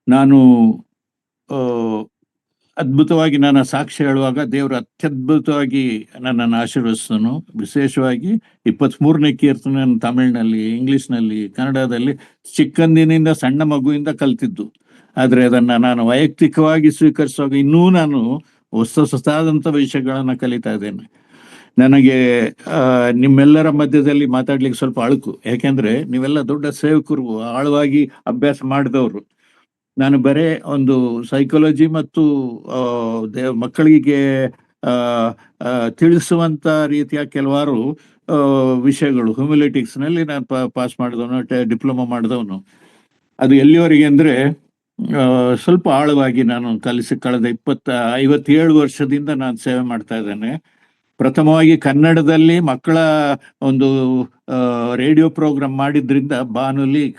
ನಾನು ಆ, ಅದ್ಭುತವಾಗಿ ನನ್ನ ಸಾಕ್ಷ್ಯ ಹೇಳುವಾಗ ದೇವರು ಅತ್ಯದ್ಭುತವಾಗಿ ನನ್ನನ್ನು ಆಶೀರ್ವದಿಸಿದನು. ವಿಶೇಷವಾಗಿ 23ನೇ ಕೀರ್ತನೆ ತಮಿಳಿನಲ್ಲಿ, ಇಂಗ್ಲಿಷ್ನಲ್ಲಿ, ಕನ್ನಡದಲ್ಲಿ ಚಿಕ್ಕಂದಿನಿಂದ ಸಣ್ಣ ಮಗುವಿಂದ ಕಲ್ತಿದ್ದು. ಆದರೆ ಅದನ್ನು ನಾನು ವೈಯಕ್ತಿಕವಾಗಿ ಸ್ವೀಕರಿಸುವಾಗ ಇನ್ನೂ ನಾನು ಹೊಸದಾದಂಥ ವಿಷಯಗಳನ್ನು ಕಲಿತಾ ಇದ್ದೇನೆ. ನನಗೆ ನಿಮ್ಮೆಲ್ಲರ ಮಧ್ಯದಲ್ಲಿ ಮಾತಾಡ್ಲಿಕ್ಕೆ ಸ್ವಲ್ಪ ಅಳುಕು, ಯಾಕೆಂದ್ರೆ ನೀವೆಲ್ಲ ದೊಡ್ಡ ಸೇವಕರು, ಆಳವಾಗಿ ಅಭ್ಯಾಸ ಮಾಡಿದವರು. ನಾನು ಬರೇ ಒಂದು ಸೈಕಾಲಜಿ ಮತ್ತು ಮಕ್ಕಳಿಗೆ ತಿಳಿಸುವಂತ ರೀತಿಯ ಕೆಲವಾರು ವಿಷಯಗಳು, ಹ್ಯೂಮಿಲಿಟಿಕ್ಸ್ನಲ್ಲಿ ನಾನು ಪಾಸ್ ಮಾಡಿದವನು, ಡಿಪ್ಲೊಮಾ ಮಾಡಿದವನು. ಅದು ಎಲ್ಲಿವರೆಗೆ ಅಂದರೆ ಸ್ವಲ್ಪ ಆಳವಾಗಿ ನಾನು ಕಳೆದ 57 ವರ್ಷದಿಂದ ನಾನು ಸೇವೆ ಮಾಡ್ತಾ ಇದ್ದೇನೆ. ಪ್ರಥಮವಾಗಿ ಕನ್ನಡದಲ್ಲಿ ಮಕ್ಕಳ ಒಂದು ರೇಡಿಯೋ ಪ್ರೋಗ್ರಾಮ್ ಮಾಡಿದ್ರಿಂದ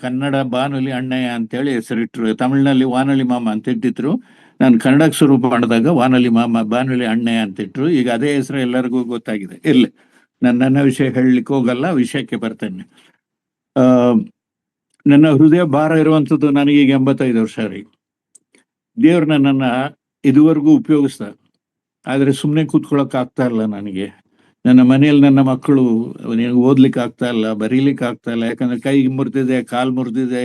ಕನ್ನಡ ಬಾನುಲಿ ಅಣ್ಣಯ್ಯ ಅಂತೇಳಿ ಹೆಸರಿಟ್ರು. ತಮಿಳಿನಲ್ಲಿ ವಾನಲಿ ಮಾಮ ಅಂತ ಇಟ್ಟಿದ್ರು. ನಾನು ಕನ್ನಡಕ್ಕೆ ಶುರು ಮಾಡಿದಾಗ ವಾನಲಿ ಮಾಮ, ಬಾನುಲಿ ಅಣ್ಣಯ್ಯ ಅಂತಿಟ್ರು. ಈಗ ಅದೇ ಹೆಸರು ಎಲ್ಲರಿಗೂ ಗೊತ್ತಾಗಿದೆ. ಇರ್ಲಿ, ನನ್ನ ವಿಷಯ ಹೇಳಲಿಕ್ಕೆ ಹೋಗಲ್ಲ, ವಿಷಯಕ್ಕೆ ಬರ್ತೇನೆ. ನನ್ನ ಹೃದಯ ಭಾರ ಇರುವಂಥದ್ದು ನನಗೀಗ 85 ವರ್ಷ ರೀ. ದೇವ್ರು ನನ್ನನ್ನು ಇದುವರೆಗೂ ಉಪಯೋಗಿಸ್ದ. ಆದರೆ ಸುಮ್ಮನೆ ಕೂತ್ಕೊಳ್ಳೋಕೆ ಆಗ್ತಾ ಇಲ್ಲ ನನಗೆ. ನನ್ನ ಮನೆಯಲ್ಲಿ ನನ್ನ ಮಕ್ಕಳು ಓದ್ಲಿಕ್ಕೆ ಆಗ್ತಾ ಇಲ್ಲ, ಬರೀಲಿಕ್ಕೆ ಆಗ್ತಾ ಇಲ್ಲ, ಯಾಕಂದ್ರೆ ಕೈ ಮುರಿದಿದೆ, ಕಾಲು ಮುರಿದಿದೆ,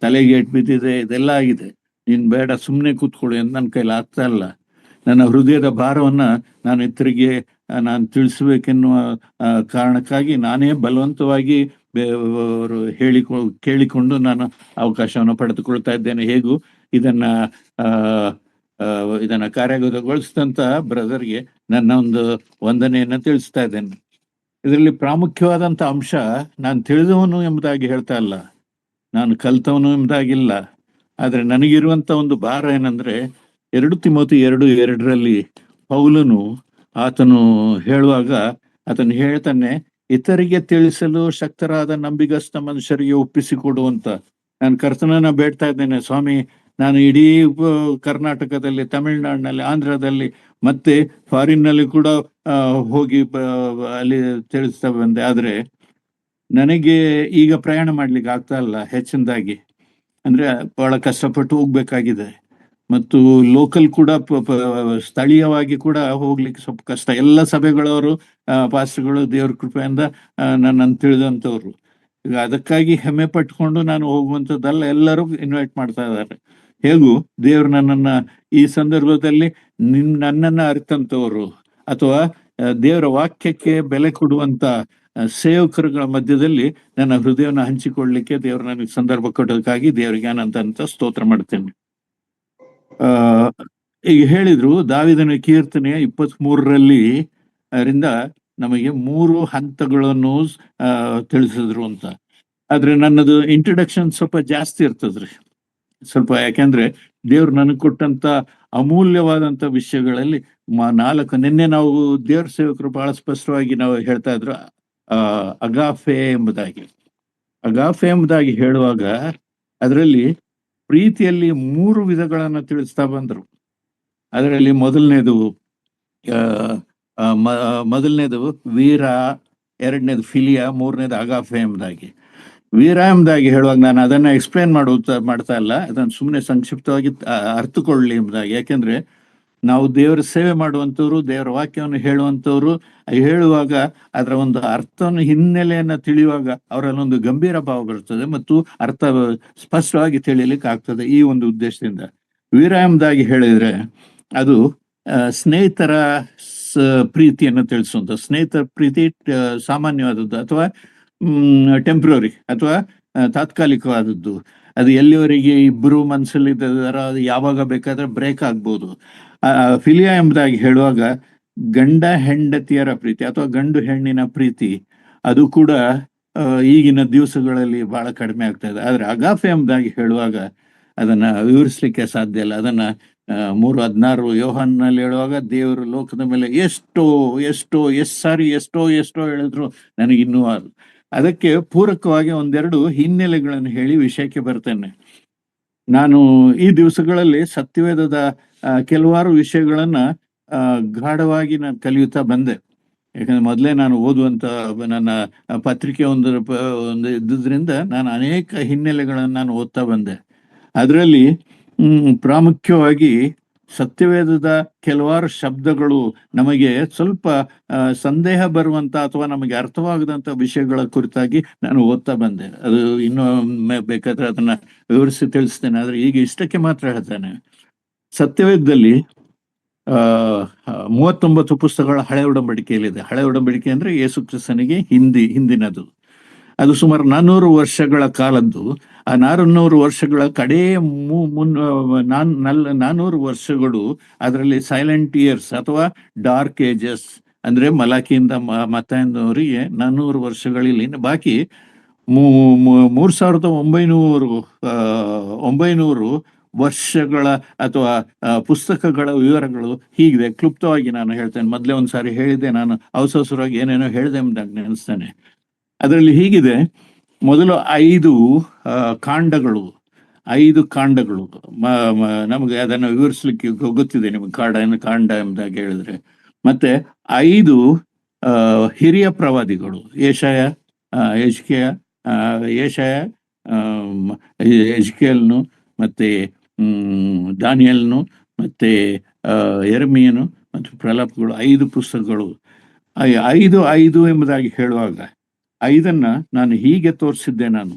ತಲೆಗೆ ಏಟ್ ಬಿದ್ದಿದೆ, ಇದೆಲ್ಲ ಆಗಿದೆ. ನೀನು ಬೇಡ, ಸುಮ್ಮನೆ ಕೂತ್ಕೊಳ್ಳಿ ಅಂತ ನನ್ನ ಕೈಲಿ ಆಗ್ತಾ ಇಲ್ಲ. ನನ್ನ ಹೃದಯದ ಭಾರವನ್ನ ನಾನು ಇತರಿಗೆ ನಾನು ತಿಳಿಸ್ಬೇಕೆನ್ನುವ ಕಾರಣಕ್ಕಾಗಿ ನಾನೇ ಬಲವಂತವಾಗಿ ಕೇಳಿಕೊಂಡು ನಾನು ಅವಕಾಶವನ್ನು ಪಡೆದುಕೊಳ್ತಾ ಇದ್ದೇನೆ. ಹೇಗೂ ಇದನ್ನ ಕಾರ್ಯಗತಗೊಳಿಸಿದಂತ ಬ್ರದರ್ಗೆ ನನ್ನ ಒಂದು ವಂದನೆಯನ್ನ ತಿಳಿಸ್ತಾ ಇದ್ದೇನೆ. ಇದರಲ್ಲಿ ಪ್ರಾಮುಖ್ಯವಾದಂತ ಅಂಶ, ನಾನು ತಿಳಿದವನು ಎಂಬುದಾಗಿ ಹೇಳ್ತಾ ಇಲ್ಲ, ನಾನು ಕಲ್ತವನು ಎಂಬುದಾಗಿಲ್ಲ. ಆದ್ರೆ ನನಗಿರುವಂತ ಒಂದು ಭಾರ ಏನಂದ್ರೆ, 2 ತಿಮೋಥಿ 2:2 ಪೌಲನು ಆತನು ಹೇಳುವಾಗ ಆತನು ಹೇಳ್ತಾನೆ, ಇತರಿಗೆ ತಿಳಿಸಲು ಶಕ್ತರಾದ ನಂಬಿಗಸ್ತ ಮನುಷ್ಯರಿಗೆ ಒಪ್ಪಿಸಿಕೊಡುವಂತ. ನಾನು ಕರ್ತನನ್ನ ಬೇಡ್ತಾ ಇದ್ದೇನೆ, ಸ್ವಾಮಿ, ನಾನು ಇಡೀ ಕರ್ನಾಟಕದಲ್ಲಿ, ತಮಿಳುನಾಡಿನಲ್ಲಿ, ಆಂಧ್ರದಲ್ಲಿ ಮತ್ತೆ ಫಾರಿನ್ನಲ್ಲಿ ಕೂಡ ಹೋಗಿ ಅಲ್ಲಿ ತಿಳಿಸ್ತಾ ಬಂದೆ. ಆದ್ರೆ ನನಗೆ ಈಗ ಪ್ರಯಾಣ ಮಾಡ್ಲಿಕ್ಕೆ ಆಗ್ತಾ ಇಲ್ಲ ಹೆಚ್ಚಿನದಾಗಿ. ಅಂದ್ರೆ ಬಹಳ ಕಷ್ಟಪಟ್ಟು ಹೋಗ್ಬೇಕಾಗಿದೆ. ಮತ್ತು ಲೋಕಲ್ ಕೂಡ ಸ್ಥಳೀಯವಾಗಿ ಕೂಡ ಹೋಗ್ಲಿಕ್ಕೆ ಸ್ವಲ್ಪ ಕಷ್ಟ. ಎಲ್ಲ ಸಭೆಗಳವರು, ಪಾಸ್ಟರ್ಗಳು ದೇವ್ರ ಕೃಪೆಯಿಂದ ನನ್ನನ್ನು ತಿಳಿದಂಥವ್ರು. ಈಗ ಅದಕ್ಕಾಗಿ ಹೆಮ್ಮೆ ಪಟ್ಕೊಂಡು ನಾನು ಹೋಗುವಂಥದ್ದಲ್ಲ, ಎಲ್ಲರೂ ಇನ್ವೈಟ್ ಮಾಡ್ತಾ ಇದ್ದಾರೆ. ಹೇಗೂ ದೇವ್ರು ನನ್ನನ್ನ ಈ ಸಂದರ್ಭದಲ್ಲಿ ನನ್ನನ್ನ ಅರಿತಂಥವ್ರು ಅಥವಾ ದೇವರ ವಾಕ್ಯಕ್ಕೆ ಬೆಲೆ ಕೊಡುವಂತ ಸೇವಕರುಗಳ ಮಧ್ಯದಲ್ಲಿ ನನ್ನ ಹೃದಯವನ್ನು ಹಂಚಿಕೊಳ್ಳಲಿಕ್ಕೆ ದೇವರು ನನಗೆ ಸಂದರ್ಭ ಕೊಡೋದಕ್ಕಾಗಿ ದೇವರಿಗೆ ಅನಂತ ಸ್ತೋತ್ರ ಮಾಡ್ತೇನೆ. ಈಗ ಹೇಳಿದ್ರು, ದಾವಿದನ ಕೀರ್ತನೆ 23ರಲ್ಲಿ ರಿಂದ ನಮಗೆ 3 ಹಂತಗಳನ್ನು ತಿಳಿಸಿದ್ರು ಅಂತ. ಆದ್ರೆ ನನ್ನದು ಇಂಟ್ರಡಕ್ಷನ್ ಸ್ವಲ್ಪ ಜಾಸ್ತಿ ಇರ್ತದ್ರಿ ಸ್ವಲ್ಪ, ಯಾಕೆಂದ್ರೆ ದೇವ್ರು ನನಗೆ ಕೊಟ್ಟಂತ ಅಮೂಲ್ಯವಾದಂತ ವಿಷಯಗಳಲ್ಲಿ 4. ನಿನ್ನೆ ನಾವು ದೇವ್ರ ಸೇವಕರು ಬಹಳ ಸ್ಪಷ್ಟವಾಗಿ ನಾವು ಹೇಳ್ತಾ ಇದ್ರು, ಅಗಾಫೆ ಎಂಬುದಾಗಿ ಹೇಳುವಾಗ ಅದರಲ್ಲಿ ಪ್ರೀತಿಯಲ್ಲಿ 3 ವಿಧಗಳನ್ನ ತಿಳಿಸ್ತಾ ಬಂದ್ರು. ಅದರಲ್ಲಿ ಮೊದಲನೇದು ವೀರ, 2ನೇದು ಫಿಲಿಯಾ, 3ನೇದು ಅಗಾಫೆ ಎಂಬುದಾಗಿ. ವೀರ ಎಂಬುದಾಗಿ ಹೇಳುವಾಗ ನಾನು ಅದನ್ನ ಎಕ್ಸ್ಪ್ಲೇನ್ ಮಾಡ್ತಾ ಇಲ್ಲ, ಅದನ್ನು ಸುಮ್ಮನೆ ಸಂಕ್ಷಿಪ್ತವಾಗಿ ಅರ್ಥಕೊಳ್ಳಿ ಎಂಬುದಾಗಿ. ಯಾಕೆಂದ್ರೆ ನಾವು ದೇವರ ಸೇವೆ ಮಾಡುವಂಥವ್ರು, ದೇವರ ವಾಕ್ಯವನ್ನು ಹೇಳುವಾಗ ಅದರ ಒಂದು ಅರ್ಥವನ್ನು, ಹಿನ್ನೆಲೆಯನ್ನ ತಿಳಿಯುವಾಗ ಅವರಲ್ಲೊಂದು ಗಂಭೀರ ಭಾವ ಬರ್ತದೆ ಮತ್ತು ಅರ್ಥ ಸ್ಪಷ್ಟವಾಗಿ ತಿಳಿಯಲಿಕ್ಕೆ ಆಗ್ತದೆ. ಈ ಒಂದು ಉದ್ದೇಶದಿಂದ ವೀರ ಎಂಬುದಾಗಿ ಹೇಳಿದ್ರೆ ಅದು ಸ್ನೇಹಿತರ ಪ್ರೀತಿಯನ್ನು ತಿಳಿಸುವಂತ. ಸ್ನೇಹಿತರ ಪ್ರೀತಿ ಸಾಮಾನ್ಯವಾದದ್ದು ಅಥವಾ ಟೆಂಪ್ರರಿ ಅಥವಾ ತಾತ್ಕಾಲಿಕವಾದದ್ದು. ಅದು ಎಲ್ಲಿವರೆಗೆ ಇಬ್ಬರು ಮನಸ್ಸಲ್ಲಿದ್ದಾರ, ಅದು ಯಾವಾಗ ಬೇಕಾದ್ರೆ ಬ್ರೇಕ್ ಆಗ್ಬೋದು. ಫಿಲಿಯಾ ಎಂಬುದಾಗಿ ಹೇಳುವಾಗ ಗಂಡ ಹೆಂಡತಿಯರ ಪ್ರೀತಿ ಅಥವಾ ಗಂಡು ಹೆಣ್ಣಿನ ಪ್ರೀತಿ, ಅದು ಕೂಡ ಈಗಿನ ದಿವಸಗಳಲ್ಲಿ ಬಹಳ ಕಡಿಮೆ ಆಗ್ತಾ ಇದೆ. ಆದ್ರೆ ಅಗಾಫೆ ಎಂಬುದಾಗಿ ಹೇಳುವಾಗ ಅದನ್ನ ವಿವರಿಸ್ಲಿಕ್ಕೆ ಸಾಧ್ಯ ಇಲ್ಲ. ಅದನ್ನ 3:16 ಯೋಹಾನಲ್ಲಿ ಹೇಳುವಾಗ ದೇವರು ಲೋಕದ ಮೇಲೆ ಎಷ್ಟೋ ಹೇಳಿದ್ರು ನನಗಿನ್ನೂ ಅದಕ್ಕೆ ಪೂರಕವಾಗಿ 1-2 ಹಿನ್ನೆಲೆಗಳನ್ನು ಹೇಳಿ ವಿಷಯಕ್ಕೆ ಬರ್ತೇನೆ. ನಾನು ಈ ದಿವಸಗಳಲ್ಲಿ ಸತ್ಯವೇದದ ಕೆಲವಾರು ವಿಷಯಗಳನ್ನ ಗಾಢವಾಗಿ ನಾನು ಕಲಿಯುತ್ತಾ ಬಂದೆ. ಯಾಕಂದ್ರೆ ಮೊದಲೇ ನಾನು ಓದುವಂತ ನನ್ನ ಪತ್ರಿಕೆ ಒಂದು ಇದ್ದುದ್ರಿಂದ ನಾನು ಅನೇಕ ಹಿನ್ನೆಲೆಗಳನ್ನು ನಾನು ಓದ್ತಾ ಬಂದೆ. ಅದರಲ್ಲಿ ಪ್ರಾಮುಖ್ಯವಾಗಿ ಸತ್ಯವೇದದ ಕೆಲವಾರು ಶಬ್ದಗಳು ನಮಗೆ ಸ್ವಲ್ಪ ಸಂದೇಹ ಬರುವಂತ ಅಥವಾ ನಮಗೆ ಅರ್ಥವಾಗದಂತ ವಿಷಯಗಳ ಕುರಿತಾಗಿ ನಾನು ಓದ್ತಾ ಬಂದೆ. ಅದು ಇನ್ನೊಮ್ಮೆ ಬೇಕಾದ್ರೆ ಅದನ್ನ ವಿವರಿಸಿ ತಿಳಿಸ್ತೇನೆ, ಆದ್ರೆ ಈಗ ಇಷ್ಟಕ್ಕೆ ಮಾತ್ರ ಹೇಳ್ತೇನೆ. ಸತ್ಯವೇದದಲ್ಲಿ 39 ಪುಸ್ತಕಗಳ ಹಳೆ ಒಡಂಬಡಿಕೆಯಲ್ಲಿದೆ. ಹಳೆ ಒಡಂಬಡಿಕೆ ಅಂದ್ರೆ ಯೇಸು ಕ್ರಿಸ್ತನಿಗೆ ಹಿಂದಿನದು. ಅದು ಸುಮಾರು 400 ವರ್ಷಗಳ ಕಾಲದ್ದು. ಆ 400 ವರ್ಷಗಳ ಕಡೇ 400 ವರ್ಷಗಳು ಅದರಲ್ಲಿ ಸೈಲೆಂಟ್ ಇಯರ್ಸ್ ಅಥವಾ ಡಾರ್ಕ್ ಏಜಸ್, ಅಂದ್ರೆ ಮಲಾಕಿಯಿಂದ ಮತ್ತಾಯನವರಿಗೆ 400 ವರ್ಷಗಳಲ್ಲಿ. ಬಾಕಿ 3900 ವರ್ಷಗಳ ಅಥವಾ ಪುಸ್ತಕಗಳ ವಿವರಗಳು ಹೀಗಿದೆ. ಕ್ಲುಪ್ತವಾಗಿ ನಾನು ಹೇಳ್ತೇನೆ. ಮೊದಲೇ ಒಂದ್ಸಾರಿ ಹೇಳಿದೆ, ನಾನು ಅವಸರವಾಗಿ ಏನೇನೋ ಹೇಳಿದೆ ಎಂಬುದಾಗಿ ನೆನೆಸ್ತೇನೆ. ಅದರಲ್ಲಿ ಹೀಗಿದೆ: ಮೊದಲು 5 ಕಾಂಡಗಳು ನಮಗೆ ಅದನ್ನು ವಿವರಿಸಲಿಕ್ಕೆ ಗೊತ್ತಿದೆ ನಿಮಗೆ, ಕಾಂಡ ಎಂಬುದಾಗಿ ಹೇಳಿದ್ರೆ. ಮತ್ತೆ 5 ಹಿರಿಯ ಪ್ರವಾದಿಗಳು, ಯೆಶಾಯ, ಎಜ್ಕೇಲ್ನು, ಮತ್ತೆ ದಾನಿಯೇಲನು, ಮತ್ತೆ ಯೆರೆಮೀಯನು ಮತ್ತು ಪ್ರಲಾಪಗಳು. 5 ಪುಸ್ತಕಗಳು. 5 ಎಂಬುದಾಗಿ ಹೇಳುವಾಗ 5 ನಾನು ಹೀಗೆ ತೋರಿಸಿದ್ದೆ. ನಾನು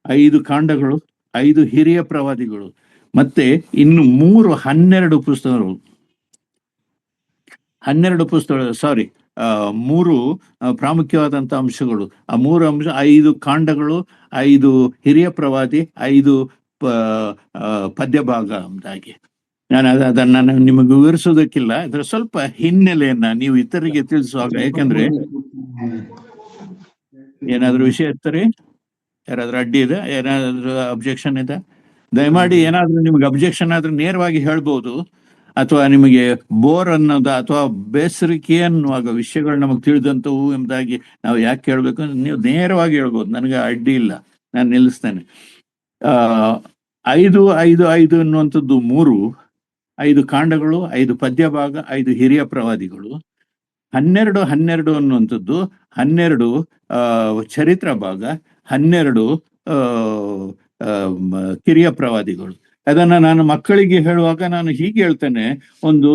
5 ಕಾಂಡಗಳು, 5 ಹಿರಿಯ ಪ್ರವಾದಿಗಳು, ಮತ್ತೆ ಇನ್ನು 12 ಪುಸ್ತಕಗಳು. 3 ಪ್ರಾಮುಖ್ಯವಾದಂತ ಅಂಶಗಳು. ಆ 3 ಅಂಶ: 5 ಕಾಂಡಗಳು, 5 ಹಿರಿಯ ಪ್ರವಾದಿ, 5 ಪದ್ಯ ಭಾಗ ಎಂಬುದಾಗಿ. ನಾನು ಅದನ್ನ ನಿಮಗೆ ವಿವರಿಸೋದಕ್ಕಿಲ್ಲ. ಅದರ ಸ್ವಲ್ಪ ಹಿನ್ನೆಲೆಯನ್ನ ನೀವು ಇತರರಿಗೆ ತಿಳಿಸುವಾಗ, ಯಾಕಂದ್ರೆ ಏನಾದ್ರೂ ವಿಷಯ ಇರ್ತಾರೆ, ಯಾರಾದ್ರೂ ಅಡ್ಡಿ ಇದೆ, ಏನಾದ್ರೂ ಅಬ್ಜೆಕ್ಷನ್ ಇದೆ, ದಯಮಾಡಿ ಏನಾದ್ರೂ ನಿಮ್ಗೆ ಅಬ್ಜೆಕ್ಷನ್ ಆದ್ರೆ ನೇರವಾಗಿ ಹೇಳ್ಬೋದು. ಅಥವಾ ನಿಮಗೆ ಬೋರ್ ಅನ್ನೋದ ಅಥವಾ ಬೇಸರಿಕೆ ಅನ್ನುವಾಗ ವಿಷಯಗಳು ನಮಗೆ ತಿಳಿದಂಥವು ಎಂಬುದಾಗಿ ನಾವು ಯಾಕೆ ಕೇಳಬೇಕು, ನೀವು ನೇರವಾಗಿ ಹೇಳ್ಬೋದು, ನನಗೆ ಅಡ್ಡಿ ಇಲ್ಲ, ನಾನು ನಿಲ್ಲಿಸ್ತೇನೆ. 5 ಅನ್ನುವಂಥದ್ದು 5 ಕಾಂಡಗಳು, 5 ಪದ್ಯ ಭಾಗ, 5 ಹಿರಿಯ ಪ್ರವಾದಿಗಳು. 12 ಅನ್ನುವಂಥದ್ದು 12 ಚರಿತ್ರ ಭಾಗ, 12 ಕಿರಿಯ ಪ್ರವಾದಿಗಳು. ಅದನ್ನ ನಾನು ಮಕ್ಕಳಿಗೆ ಹೇಳುವಾಗ ನಾನು ಹೀಗೆ ಹೇಳ್ತೇನೆ: ಒಂದು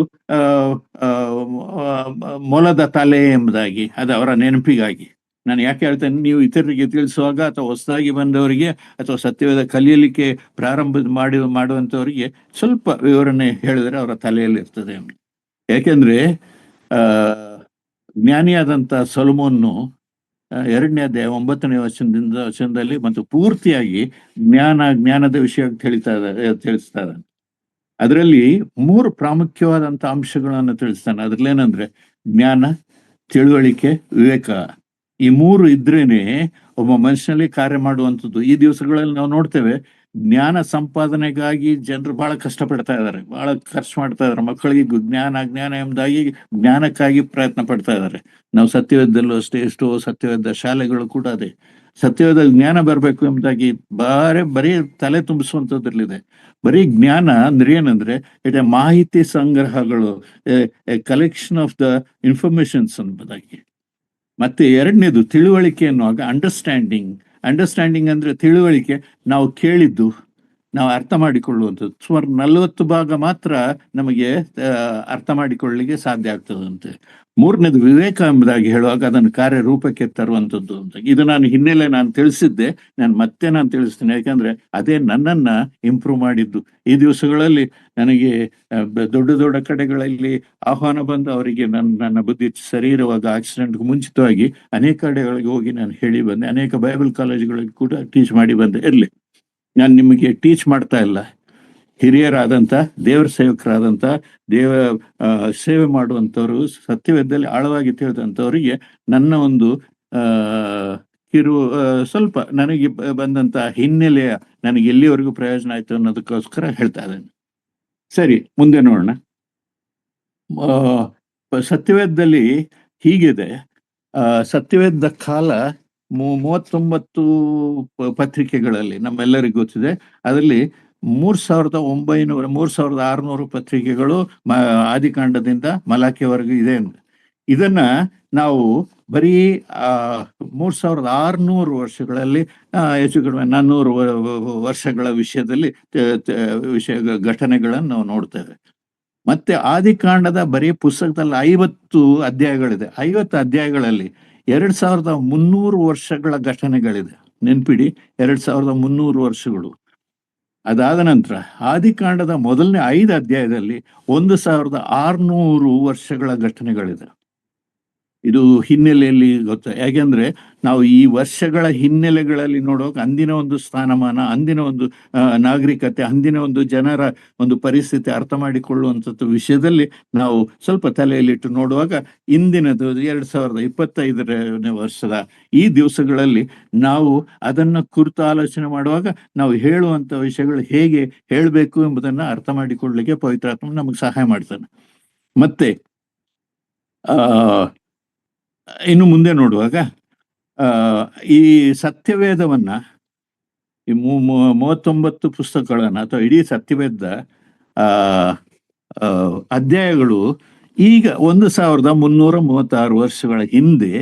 ಮೊಲದ ತಲೆ ಎಂಬುದಾಗಿ, ಅದು ಅವರ ನೆನಪಿಗಾಗಿ ನಾನು ಯಾಕೆ ಹೇಳ್ತೇನೆ. ನೀವು ಇತರರಿಗೆ ತಿಳಿಸುವಾಗ ಅಥವಾ ಹೊಸದಾಗಿ ಬಂದವರಿಗೆ ಅಥವಾ ಸತ್ಯವೇದ ಕಲಿಯಲಿಕ್ಕೆ ಪ್ರಾರಂಭ ಮಾಡುವಂಥವರಿಗೆ ಸ್ವಲ್ಪ ವಿವರಣೆ ಹೇಳಿದ್ರೆ ಅವರ ತಲೆಯಲ್ಲಿ ಇರ್ತದೆ. ಯಾಕೆಂದ್ರೆ ಜ್ಞಾನಿಯಾದಂಥ ಸೊಲೊಮೋನು 2ನೇ ಅಧ್ಯಾಯ 9ನೇ ವಚನದಲ್ಲಿ ಮತ್ತು ಪೂರ್ತಿಯಾಗಿ ಜ್ಞಾನದ ವಿಷಯ ತಿಳಿಸ್ತಾ ಇದ್ದಾನೆ. ಅದರಲ್ಲಿ 3 ಪ್ರಾಮುಖ್ಯವಾದಂಥ ಅಂಶಗಳನ್ನು ತಿಳಿಸ್ತಾನೆ. ಅದ್ರಲ್ಲೇನಂದ್ರೆ ಜ್ಞಾನ, ತಿಳುವಳಿಕೆ, ವಿವೇಕ. ಈ 3 ಇದ್ರೇನೆ ಒಬ್ಬ ಮನುಷ್ಯನಲ್ಲಿ ಕಾರ್ಯ ಮಾಡುವಂಥದ್ದು. ಈ ದಿವಸಗಳಲ್ಲಿ ನಾವು ನೋಡ್ತೇವೆ, ಜ್ಞಾನ ಸಂಪಾದನೆಗಾಗಿ ಜನರು ಬಹಳ ಕಷ್ಟಪಡ್ತಾ ಇದ್ದಾರೆ, ಬಹಳ ಖರ್ಚು ಮಾಡ್ತಾ ಇದ್ದಾರೆ. ಮಕ್ಕಳಿಗೆ ಜ್ಞಾನ ಎಂಬುದಾಗಿ ಜ್ಞಾನಕ್ಕಾಗಿ ಪ್ರಯತ್ನ ಪಡ್ತಾ ಇದ್ದಾರೆ. ನಾವು ಸತ್ಯವೇದದಲ್ಲೂ ಅಷ್ಟೇ, ಎಷ್ಟೋ ಸತ್ಯವೇದ ಶಾಲೆಗಳು ಕೂಡ ಅದೇ ಸತ್ಯವೇದ ಜ್ಞಾನ ಬರಬೇಕು ಎಂಬುದಾಗಿ ಬರೀ ತಲೆ ತುಂಬಿಸುವಂಥದ್ರಲ್ಲಿದೆ. ಬರೀ ಜ್ಞಾನ ಅಂದ್ರೆ ಏನಂದ್ರೆ ಇಟ್ ಎ ಮಾಹಿತಿ ಸಂಗ್ರಹಗಳು, a collection of the informations ಎಂಬುದಾಗಿ. ಮತ್ತೆ 2ನೇದು ತಿಳುವಳಿಕೆ ಅನ್ನುವಾಗ ಅಂಡರ್ಸ್ಟ್ಯಾಂಡಿಂಗ್ ಅಂದ್ರೆ ತಿಳುವಳಿಕೆ, ನಾವು ಕೇಳಿದ್ದು ನಾವು ಅರ್ಥ ಮಾಡಿಕೊಳ್ಳುವಂಥದ್ದು. ಸುಮಾರು 40 ಭಾಗ ಮಾತ್ರ ನಮಗೆ ಅರ್ಥ ಮಾಡಿಕೊಳ್ಳಲಿಕ್ಕೆ ಸಾಧ್ಯ ಆಗ್ತದಂತೆ. 3ನೇದು ವಿವೇಕ ಎಂಬುದಾಗಿ ಹೇಳುವಾಗ ಅದನ್ನು ಕಾರ್ಯರೂಪಕ್ಕೆ ತರುವಂಥದ್ದು ಅಂತ. ಇದು ನಾನು ಹಿನ್ನೆಲೆ ತಿಳಿಸಿದ್ದೆ, ನಾನು ತಿಳಿಸ್ತೀನಿ. ಯಾಕಂದ್ರೆ ಅದೇ ನನ್ನನ್ನ ಇಂಪ್ರೂವ್ ಮಾಡಿದ್ದು. ಈ ದಿವಸಗಳಲ್ಲಿ ನನಗೆ ದೊಡ್ಡ ಕಡೆಗಳಲ್ಲಿ ಆಹ್ವಾನ ಬಂದು ಅವರಿಗೆ ನನ್ನ ಬುದ್ಧಿ ಸರಿ ಇರುವಾಗ ಆಕ್ಸಿಡೆಂಟ್ಗೆ ಮುಂಚಿತವಾಗಿ ಅನೇಕ ಕಡೆಗಳಿಗೆ ಹೋಗಿ ನಾನು ಹೇಳಿ ಬಂದೆ. ಅನೇಕ ಬೈಬಲ್ ಕಾಲೇಜುಗಳಿಗೆ ಕೂಡ ಟೀಚ್ ಮಾಡಿ ಬಂದೆ. ಇರಲಿ, ನಾನು ನಿಮಗೆ ಟೀಚ್ ಮಾಡ್ತಾ ಇಲ್ಲ. ಹಿರಿಯರಾದಂಥ, ದೇವರ ಸೇವಕರಾದಂಥ, ಸೇವೆ ಮಾಡುವಂಥವ್ರು, ಸತ್ಯವೇದದಲ್ಲಿ ಆಳವಾಗಿ ತಿಳಿದಂಥವರಿಗೆ ನನ್ನ ಒಂದು ಸ್ವಲ್ಪ ನನಗೆ ಬಂದಂತ ಹಿನ್ನೆಲೆಯ ನನಗೆ ಎಲ್ಲಿವರೆಗೂ ಪ್ರಯೋಜನ ಆಯ್ತು ಅನ್ನೋದಕ್ಕೋಸ್ಕರ ಹೇಳ್ತಾ ಇದ್ದೇನೆ. ಸರಿ, ಮುಂದೆ ನೋಡೋಣ. ಸತ್ಯವೇದದಲ್ಲಿ ಹೀಗಿದೆ. ಸತ್ಯವೇದ ಕಾಲ 39 ಪತ್ರಿಕೆಗಳಲ್ಲಿ ನಮ್ಮೆಲ್ಲರಿಗೂ ಗೊತ್ತಿದೆ. ಅದರಲ್ಲಿ 3600 ಪತ್ರಿಕೆಗಳು ಆದಿಕಾಂಡದಿಂದ ಮಲಾಖಿಯವರೆಗೂ ಇದೆ. ಇದನ್ನ ನಾವು ಬರೀ 3600 ವರ್ಷಗಳಲ್ಲಿ ಹೆಚ್ಚು ಕಡಿಮೆ 400 ವರ್ಷಗಳ ವಿಷಯದಲ್ಲಿ ವಿಷಯ ಘಟನೆಗಳನ್ನು ನಾವು ನೋಡ್ತೇವೆ. ಮತ್ತೆ ಆದಿಕಾಂಡದ ಬರೀ ಪುಸ್ತಕದಲ್ಲಿ 50 ಅಧ್ಯಾಯಗಳಿದೆ. 50 ಅಧ್ಯಾಯಗಳಲ್ಲಿ 2300 ವರ್ಷಗಳ ಘಟನೆಗಳಿದೆ. ನೆನ್ಪಿಡಿ, 2300 ವರ್ಷಗಳು. ಅದಾದ ನಂತರ ಆದಿಕಾಂಡದ ಮೊದಲನೇ 5 ಅಧ್ಯಾಯದಲ್ಲಿ 1600 ವರ್ಷಗಳ ಘಟನೆಗಳಿದೆ. ಇದು ಹಿನ್ನೆಲೆಯಲ್ಲಿ ಗೊತ್ತ, ಯಾಕೆಂದ್ರೆ ನಾವು ಈ ವರ್ಷಗಳ ಹಿನ್ನೆಲೆಗಳಲ್ಲಿ ನೋಡುವಾಗ ಅಂದಿನ ಒಂದು ಸ್ಥಾನಮಾನ, ಅಂದಿನ ಒಂದು ನಾಗರಿಕತೆ, ಅಂದಿನ ಒಂದು ಜನರ ಒಂದು ಪರಿಸ್ಥಿತಿ ಅರ್ಥ ಮಾಡಿಕೊಳ್ಳುವಂಥದ್ದು ವಿಷಯದಲ್ಲಿ ನಾವು ಸ್ವಲ್ಪ ತಲೆಯಲ್ಲಿಟ್ಟು ನೋಡುವಾಗ ಇಂದಿನದು 2025ನೇ ವರ್ಷದ ಈ ದಿವಸಗಳಲ್ಲಿ ನಾವು ಅದನ್ನ ಕುರಿತು ಆಲೋಚನೆ ಮಾಡುವಾಗ ನಾವು ಹೇಳುವಂಥ ವಿಷಯಗಳು ಹೇಗೆ ಹೇಳಬೇಕು ಎಂಬುದನ್ನು ಅರ್ಥ ಮಾಡಿಕೊಳ್ಳಲಿಕ್ಕೆ ಪವಿತ್ರಾತ್ಮ ನಮಗೆ ಸಹಾಯ ಮಾಡ್ತಾನೆ. ಮತ್ತೆ ಇನ್ನು ಮುಂದೆ ನೋಡುವಾಗ ಈ ಸತ್ಯವೇದವನ್ನ, ಈ 39 ಪುಸ್ತಕಗಳನ್ನ ಅಥವಾ ಇಡೀ ಸತ್ಯವೇದ ಅಧ್ಯಾಯಗಳು ಈಗ 1336 ವರ್ಷಗಳ ಹಿಂದೆ,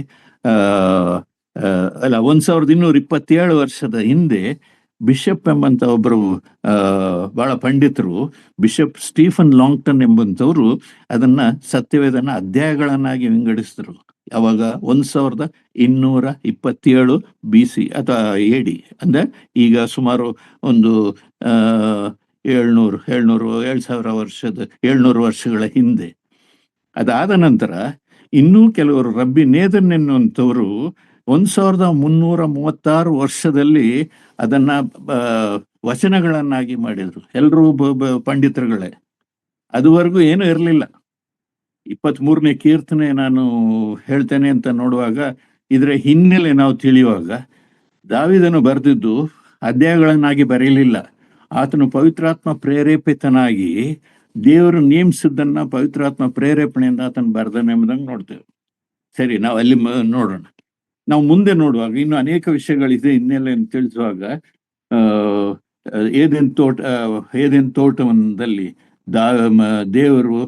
ಅಲ್ಲ 1227 ವರ್ಷದ ಹಿಂದೆ ಬಿಷಪ್ ಎಂಬಂತ ಒಬ್ಬರು ಬಹಳ ಪಂಡಿತರು, ಬಿಷಪ್ ಸ್ಟೀಫನ್ ಲಾಂಗ್ಟನ್ ಎಂಬಂಥವ್ರು ಅದನ್ನ ಸತ್ಯವೇದನ ಅಧ್ಯಾಯಗಳನ್ನಾಗಿ ವಿಂಗಡಿಸಿದ್ರು. ಅವಾಗ 1227 BC ಅಥವಾ AD, ಅಂದ್ರೆ ಈಗ ಸುಮಾರು ಒಂದು 700 ವರ್ಷಗಳ ಹಿಂದೆ. ಅದಾದ ನಂತರ ಇನ್ನೂ ಕೆಲವರು ರಬ್ಬಿ ನೇದನ್ ಎನ್ನುವಂಥವರು 1336 ವರ್ಷದಲ್ಲಿ ಅದನ್ನ ವಚನಗಳನ್ನಾಗಿ ಮಾಡಿದ್ರು. ಎಲ್ಲರೂ ಪಂಡಿತರುಗಳೇ. ಅದುವರೆಗೂ ಏನೂ ಇರಲಿಲ್ಲ. 23ನೇ ಕೀರ್ತನೆ ನಾನು ಹೇಳ್ತೇನೆ ಅಂತ ನೋಡುವಾಗ ಇದರ ಹಿನ್ನೆಲೆ ನಾವು ತಿಳಿಯುವಾಗ, ದಾವಿದನು ಬರೆದಿದ್ದು ಅಧ್ಯಾಯಗಳನ್ನಾಗಿ ಬರೆಯಲಿಲ್ಲ. ಆತನು ಪವಿತ್ರಾತ್ಮ ಪ್ರೇರೇಪಿತನಾಗಿ ದೇವರು ನೇಮಿಸಿದ್ದನ್ನ ಪವಿತ್ರಾತ್ಮ ಪ್ರೇರೇಪಣೆಯಿಂದ ಆತನು ಬರೆದನು ಎಂಬುದನ್ನು ನೋಡ್ತೇವೆ. ಸರಿ, ನಾವು ಅಲ್ಲಿ ನೋಡೋಣ. ನಾವು ಮುಂದೆ ನೋಡುವಾಗ ಇನ್ನು ಅನೇಕ ವಿಷಯಗಳಿದೆ. ಹಿನ್ನೆಲೆಯನ್ನು ತಿಳಿಸುವಾಗ ಏದೆನ್ ತೋಟದಲ್ಲಿ ದೇವರು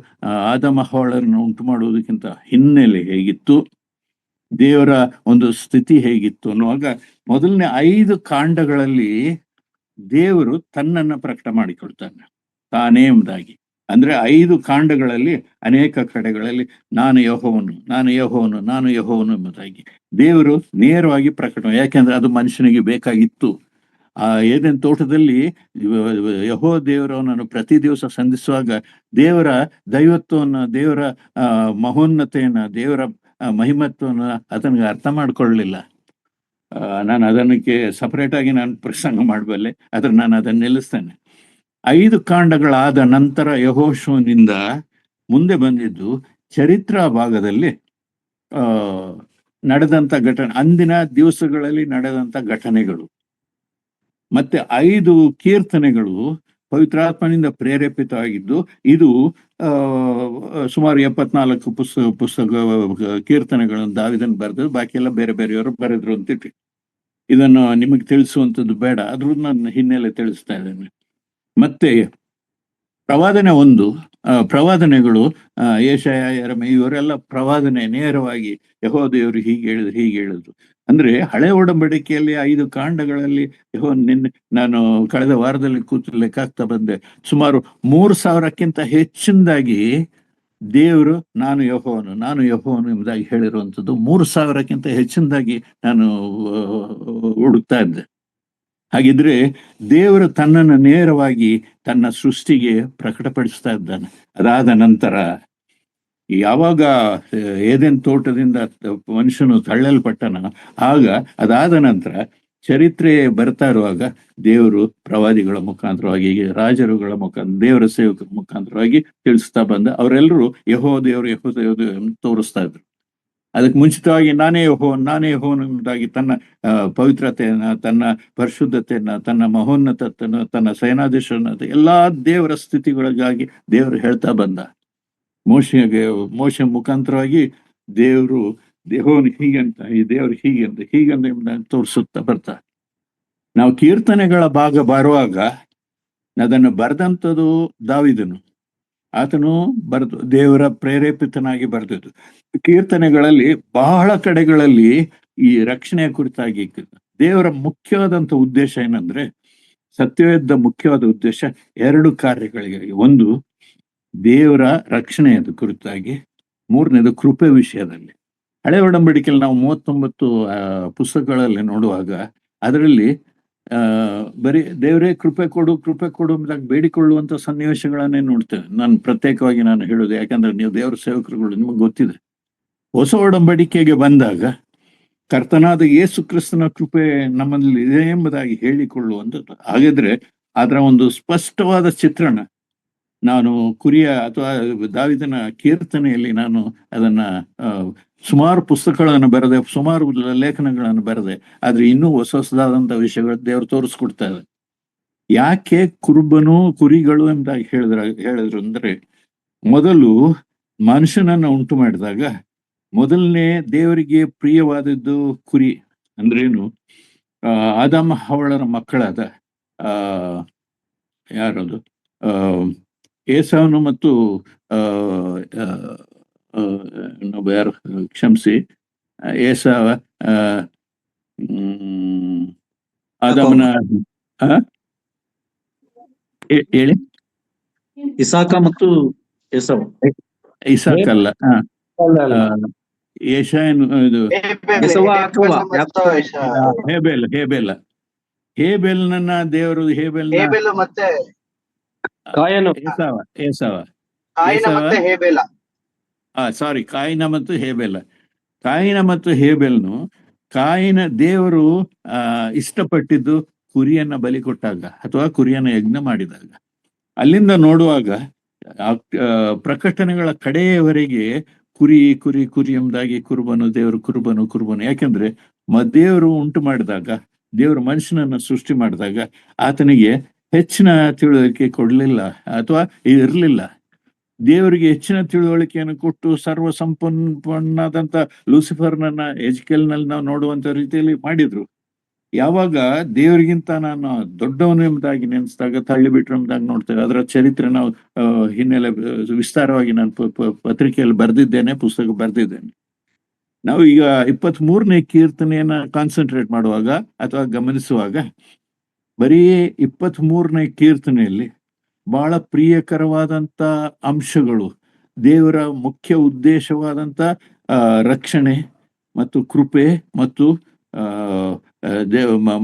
ಆದಮ ಹವ್ವಳನ್ನು ಉಂಟು ಮಾಡುವುದಕ್ಕಿಂತ ಹಿನ್ನೆಲೆ ಹೇಗಿತ್ತು, ದೇವರ ಒಂದು ಸ್ಥಿತಿ ಹೇಗಿತ್ತು ಅನ್ನುವಾಗ ಮೊದಲನೇ 5 ಕಾಂಡಗಳಲ್ಲಿ ದೇವರು ತನ್ನನ್ನು ಪ್ರಕಟ ಮಾಡಿಕೊಳ್ತಾನೆ ತಾನೇ ಎಂಬುದಾಗಿ. ಅಂದ್ರೆ 5 ಕಾಂಡಗಳಲ್ಲಿ ಅನೇಕ ಕಡೆಗಳಲ್ಲಿ ನಾನು ಯೆಹೋವನು, ನಾನು ಯೆಹೋವನು, ನಾನು ಯೆಹೋವನು ಎಂಬುದಾಗಿ ದೇವರು ನೇರವಾಗಿ ಪ್ರಕಟ. ಯಾಕೆಂದ್ರೆ ಅದು ಮನುಷ್ಯನಿಗೆ ಬೇಕಾಗಿತ್ತು. ಆ ಏದೆನ್ ತೋಟದಲ್ಲಿ ಯೆಹೋವ ದೇವರವನನ್ನು ಪ್ರತಿ ದಿವಸ ಸಂಧಿಸುವಾಗ ದೇವರ ದೈವತ್ವವನ್ನ, ದೇವರ ಮಹೋನ್ನತೆಯನ್ನ, ದೇವರ ಮಹಿಮತ್ವವನ್ನು ಅದನ್ಗೆ ಅರ್ಥ ಮಾಡ್ಕೊಳ್ಳಲಿಲ್ಲ. ನಾನು ಅದನ್ನಕ್ಕೆ ಸಪರೇಟ್ ಆಗಿ ನಾನು ಪ್ರಸಂಗ ಮಾಡಬಲ್ಲೆ, ಆದ್ರೆ ನಾನು ಅದನ್ನ ನಿಲ್ಲಿಸ್ತೇನೆ. 5 ಕಾಂಡಗಳಾದ ನಂತರ ಯೆಹೋಶುವನಿಂದ ಮುಂದೆ ಬಂದಿದ್ದು ಚರಿತ್ರಾ ಭಾಗದಲ್ಲಿ ನಡೆದಂತ ಘಟನೆ, ಅಂದಿನ ದಿವಸಗಳಲ್ಲಿ ನಡೆದಂತ ಘಟನೆಗಳು. ಮತ್ತೆ 5 ಕೀರ್ತನೆಗಳು ಪವಿತ್ರಾತ್ಮನಿಂದ ಪ್ರೇರೇಪಿತವಾಗಿದ್ದು, ಇದು ಸುಮಾರು 74 ಪುಸ್ತಕ ಕೀರ್ತನೆಗಳನ್ನು ದಾವಿದನ್ ಬರೆದು, ಬಾಕಿ ಎಲ್ಲ ಬೇರೆ ಬೇರೆಯವರು ಬರೆದ್ರು ಅಂತಿಟ್ಟು. ಇದನ್ನು ನಿಮಗೆ ತಿಳಿಸುವಂಥದ್ದು ಬೇಡ, ಅದ್ರ ನನ್ನ ಹಿನ್ನೆಲೆ ತಿಳಿಸ್ತಾ ಇದ್ದೇನೆ. ಮತ್ತೆ ಪ್ರವಾದನೆ 1, ಪ್ರವಾದನೆಗಳು ಯೆಶಾಯ, ಯೆರೆಮೀಯ ಇವರೆಲ್ಲ ಪ್ರವಾದನೆ ನೇರವಾಗಿ ಯೆಹೋವ ದೇವರು ಹೀಗೆ ಹೇಳಿದ್ರು. ಅಂದ್ರೆ ಹಳೆ ಒಡಂಬಡಿಕೆಯಲ್ಲಿ 5 ಕಾಂಡಗಳಲ್ಲಿ ನಾನು ಕಳೆದ ವಾರದಲ್ಲಿ ಕೂತು ಲೆಕ್ಕಾಗ್ತಾ ಬಂದೆ, ಸುಮಾರು 3000ಕ್ಕಿಂತ ಹೆಚ್ಚಿನದಾಗಿ ದೇವರು ನಾನು ಯೆಹೋವನು ಎಂಬುದಾಗಿ ಹೇಳಿರುವಂಥದ್ದು 3000ಕ್ಕಿಂತ ಹೆಚ್ಚಿನದಾಗಿ ನಾನು ಹುಡುಕ್ತಾ ಇದ್ದೆ. ಹಾಗಿದ್ರೆ ದೇವರು ತನ್ನನ್ನು ನೇರವಾಗಿ ತನ್ನ ಸೃಷ್ಟಿಗೆ ಪ್ರಕಟಪಡಿಸ್ತಾ ಇದ್ದಾನೆ. ಅದಾದ ನಂತರ ಯಾವಾಗ ಏದೆನ್ ತೋಟದಿಂದ ಮನುಷ್ಯನು ತಳ್ಳಲ್ಪಟ್ಟನ, ಆಗ ಅದಾದ ನಂತರ ಚರಿತ್ರೆ ಬರ್ತಾ ಇರುವಾಗ ದೇವರು ಪ್ರವಾದಿಗಳ ಮುಖಾಂತರವಾಗಿ, ರಾಜರುಗಳ ಮುಖಾಂತರ, ದೇವರ ಸೇವಕರ ಮುಖಾಂತರವಾಗಿ ತಿಳಿಸ್ತಾ ಬಂದ. ಅವರೆಲ್ಲರೂ ಯೆಹೋವ ದೇವರು ತೋರಿಸ್ತಾ ಇದ್ರು. ಅದಕ್ಕೆ ಮುಂಚಿತವಾಗಿ ನಾನೇ ಯೆಹೋವನು ಎಂಬುದಾಗಿ ತನ್ನ ಪವಿತ್ರತೆಯನ್ನ, ತನ್ನ ಪರಿಶುದ್ಧತೆಯನ್ನ, ತನ್ನ ಮಹೋನ್ನತತೆಯನ್ನು, ತನ್ನ ಸೇನಾಧೀಶನ ಎಲ್ಲಾ ದೇವರ ಸ್ಥಿತಿಗಳಿಗಾಗಿ ದೇವರು ಹೇಳ್ತಾ ಬಂದ. ಮೋಶೆ ಮುಖಾಂತರವಾಗಿ ದೇವರು ಯೆಹೋವನು ಹೀಗಂತ, ಈ ದೇವರು ಹೀಗಂತ ಎಂಬುದಾಗಿ ತೋರಿಸುತ್ತಾ ಬರ್ತಾ. ನಾವು ಕೀರ್ತನೆಗಳ ಭಾಗ ಬರುವಾಗ ಅದನ್ನು ಬರೆದಂಥದ್ದು ದಾವಿದನು. ಆತನು ಬರೆದು ದೇವರ ಪ್ರೇರೇಪಿತನಾಗಿ ಬರೆದದ್ದು. ಕೀರ್ತನೆಗಳಲ್ಲಿ ಬಹಳ ಕಡೆಗಳಲ್ಲಿ ಈ ರಕ್ಷಣೆಯ ಕುರಿತಾಗಿ ದೇವರ ಮುಖ್ಯವಾದಂತ ಉದ್ದೇಶ ಏನಂದ್ರೆ, ಸತ್ಯವೇದ ಮುಖ್ಯವಾದ ಉದ್ದೇಶ 2 ಕಾರ್ಯಗಳಿಗೆ. ಒಂದು ದೇವರ ರಕ್ಷಣೆಯದ ಕುರಿತಾಗಿ, ಮೂರನೇದು ಕೃಪೆ ವಿಷಯದಲ್ಲಿ. ಹಳೆ ಒಡಂಬಡಿಕೆಯಲ್ಲಿ ನಾವು 39 ಪುಸ್ತಕಗಳಲ್ಲಿ ನೋಡುವಾಗ ಅದರಲ್ಲಿ ಬರೀ ದೇವರೇ ಕೃಪೆ ಕೊಡು ಎಂಬುದಾಗಿ ಬೇಡಿಕೊಳ್ಳುವಂತ ಸನ್ನಿವೇಶಗಳನ್ನೇ ನೋಡ್ತೇವೆ. ನಾನು ಪ್ರತ್ಯೇಕವಾಗಿ ಹೇಳುದು, ಯಾಕಂದ್ರೆ ನೀವು ದೇವರ ಸೇವಕರುಗಳು, ನಿಮಗೆ ಗೊತ್ತಿದೆ. ಹೊಸ ಒಡಂಬಡಿಕೆಗೆ ಬಂದಾಗ ಕರ್ತನಾದ ಯೇಸು ಕ್ರಿಸ್ತನ ಕೃಪೆ ನಮ್ಮಲ್ಲಿ ಇದೆ ಎಂಬುದಾಗಿ ಹೇಳಿಕೊಳ್ಳುವಂಥದ್ದು. ಹಾಗಾದ್ರೆ ಅದರ ಒಂದು ಸ್ಪಷ್ಟವಾದ ಚಿತ್ರಣ ನಾನು ಕುರಿಯ ಅಥವಾ ದಾವಿದನ ಕೀರ್ತನೆಯಲ್ಲಿ ನಾನು ಅದನ್ನ ಸುಮಾರು ಪುಸ್ತಕಗಳನ್ನು ಬರೆದೆ, ಸುಮಾರು ಲೇಖನಗಳನ್ನು ಬರೆದೆ. ಆದ್ರೆ ಇನ್ನೂ ಹೊಸದಾದಂತ ವಿಷಯಗಳು ದೇವರು ತೋರಿಸ್ಕೊಡ್ತಾ ಇದೆ. ಯಾಕೆ ಕುರುಬನು ಕುರಿಗಳು ಎಂಬುದಾಗಿ ಹೇಳಿದ್ರು ಅಂದ್ರೆ, ಮೊದಲು ಮನುಷ್ಯನನ್ನ ಉಂಟು ಮಾಡಿದಾಗ ಮೊದಲನೇ ದೇವರಿಗೆ ಪ್ರಿಯವಾದದ್ದು ಕುರಿ. ಅಂದ್ರೇನು? ಆದಾಮ ಹವ್ವಳರ ಮಕ್ಕಳಾದ ಯಾರದು ಏಸಾವನು ಮತ್ತು ಯಾರು, ಕ್ಷಮಿಸಿ, ಏಸಾವ ಆದಾಮನ ಹೇಳಿ, ಇಸಾಕ ಮತ್ತು ಏಸಾವ. ಇಸಾಕಲ್ಲ, ಏಷಾಯನು, ಇದು ಹೇಬೆಲ್ನನ್ನ ದೇವರು ಮತ್ತೆ ಸಾರಿ ಕಾಯಿನ ಮತ್ತು ಹೇಬೆಲ. ಕಾಯಿನ ಮತ್ತು ಹೇಬೆಲ್ನು, ಕಾಯಿನ ದೇವರು ಇಷ್ಟಪಟ್ಟಿದ್ದು ಕುರಿಯನ್ನ ಬಲಿ ಕೊಟ್ಟಾಗ ಅಥವಾ ಕುರಿಯನ್ನ ಯಜ್ಞ ಮಾಡಿದಾಗ. ಅಲ್ಲಿಂದ ನೋಡುವಾಗ ಪ್ರಕಟಣೆಗಳ ಕಡೆಯವರೆಗೆ ಕುರಿ ಕುರಿ ಕುರಿ ಎಂಬುದಾಗಿ ಕುರುಬನು ದೇವರು ಕುರುಬನು. ಯಾಕೆಂದ್ರೆ ದೇವರು ಉಂಟು ಮಾಡಿದಾಗ, ದೇವರು ಮನುಷ್ಯನನ್ನ ಸೃಷ್ಟಿ ಮಾಡಿದಾಗ ಆತನಿಗೆ ಹೆಚ್ಚಿನ ತಿಳುವಳಿಕೆ ಕೊಡ್ಲಿಲ್ಲ ಅಥವಾ ಇರಲಿಲ್ಲ. ದೇವರಿಗೆ ಹೆಚ್ಚಿನ ತಿಳುವಳಿಕೆಯನ್ನು ಕೊಟ್ಟು ಸರ್ವ ಸಂಪನ್ನನಾದಂತ ಲೂಸಿಫರ್ನನ್ನ ಎಜ್ಕೇಲ್ನಲ್ಲಿ ನಾವು ನೋಡುವಂತ ರೀತಿಯಲ್ಲಿ ಮಾಡಿದ್ರು. ಯಾವಾಗ ದೇವರಿಗಿಂತ ನಾನು ದೊಡ್ಡವನು ಎಂಬುದಾಗಿ ನೆನೆಸಿದಾಗ ತಳ್ಳಿಬಿಟ್ರು ಎಂಬುದಾಗಿ ನೋಡ್ತೇವೆ. ಅದರ ಚರಿತ್ರೆ ನಾವು ಹಿನ್ನೆಲೆ ವಿಸ್ತಾರವಾಗಿ ನಾನು ಪತ್ರಿಕೆಯಲ್ಲಿ ಬರೆದಿದ್ದೇನೆ, ಪುಸ್ತಕ ಬರೆದಿದ್ದೇನೆ. ನಾವು ಈಗ 23ನೇ ಕೀರ್ತನೆಯನ್ನ ಕಾನ್ಸಂಟ್ರೇಟ್ ಮಾಡುವಾಗ ಅಥವಾ ಗಮನಿಸುವಾಗ, ಬರೀ 23ನೇ ಕೀರ್ತನೆಯಲ್ಲಿ ಬಹಳ ಪ್ರಿಯಕರವಾದಂತ ಅಂಶಗಳು, ದೇವರ ಮುಖ್ಯ ಉದ್ದೇಶವಾದಂತ ರಕ್ಷಣೆ ಮತ್ತು ಕೃಪೆ ಮತ್ತು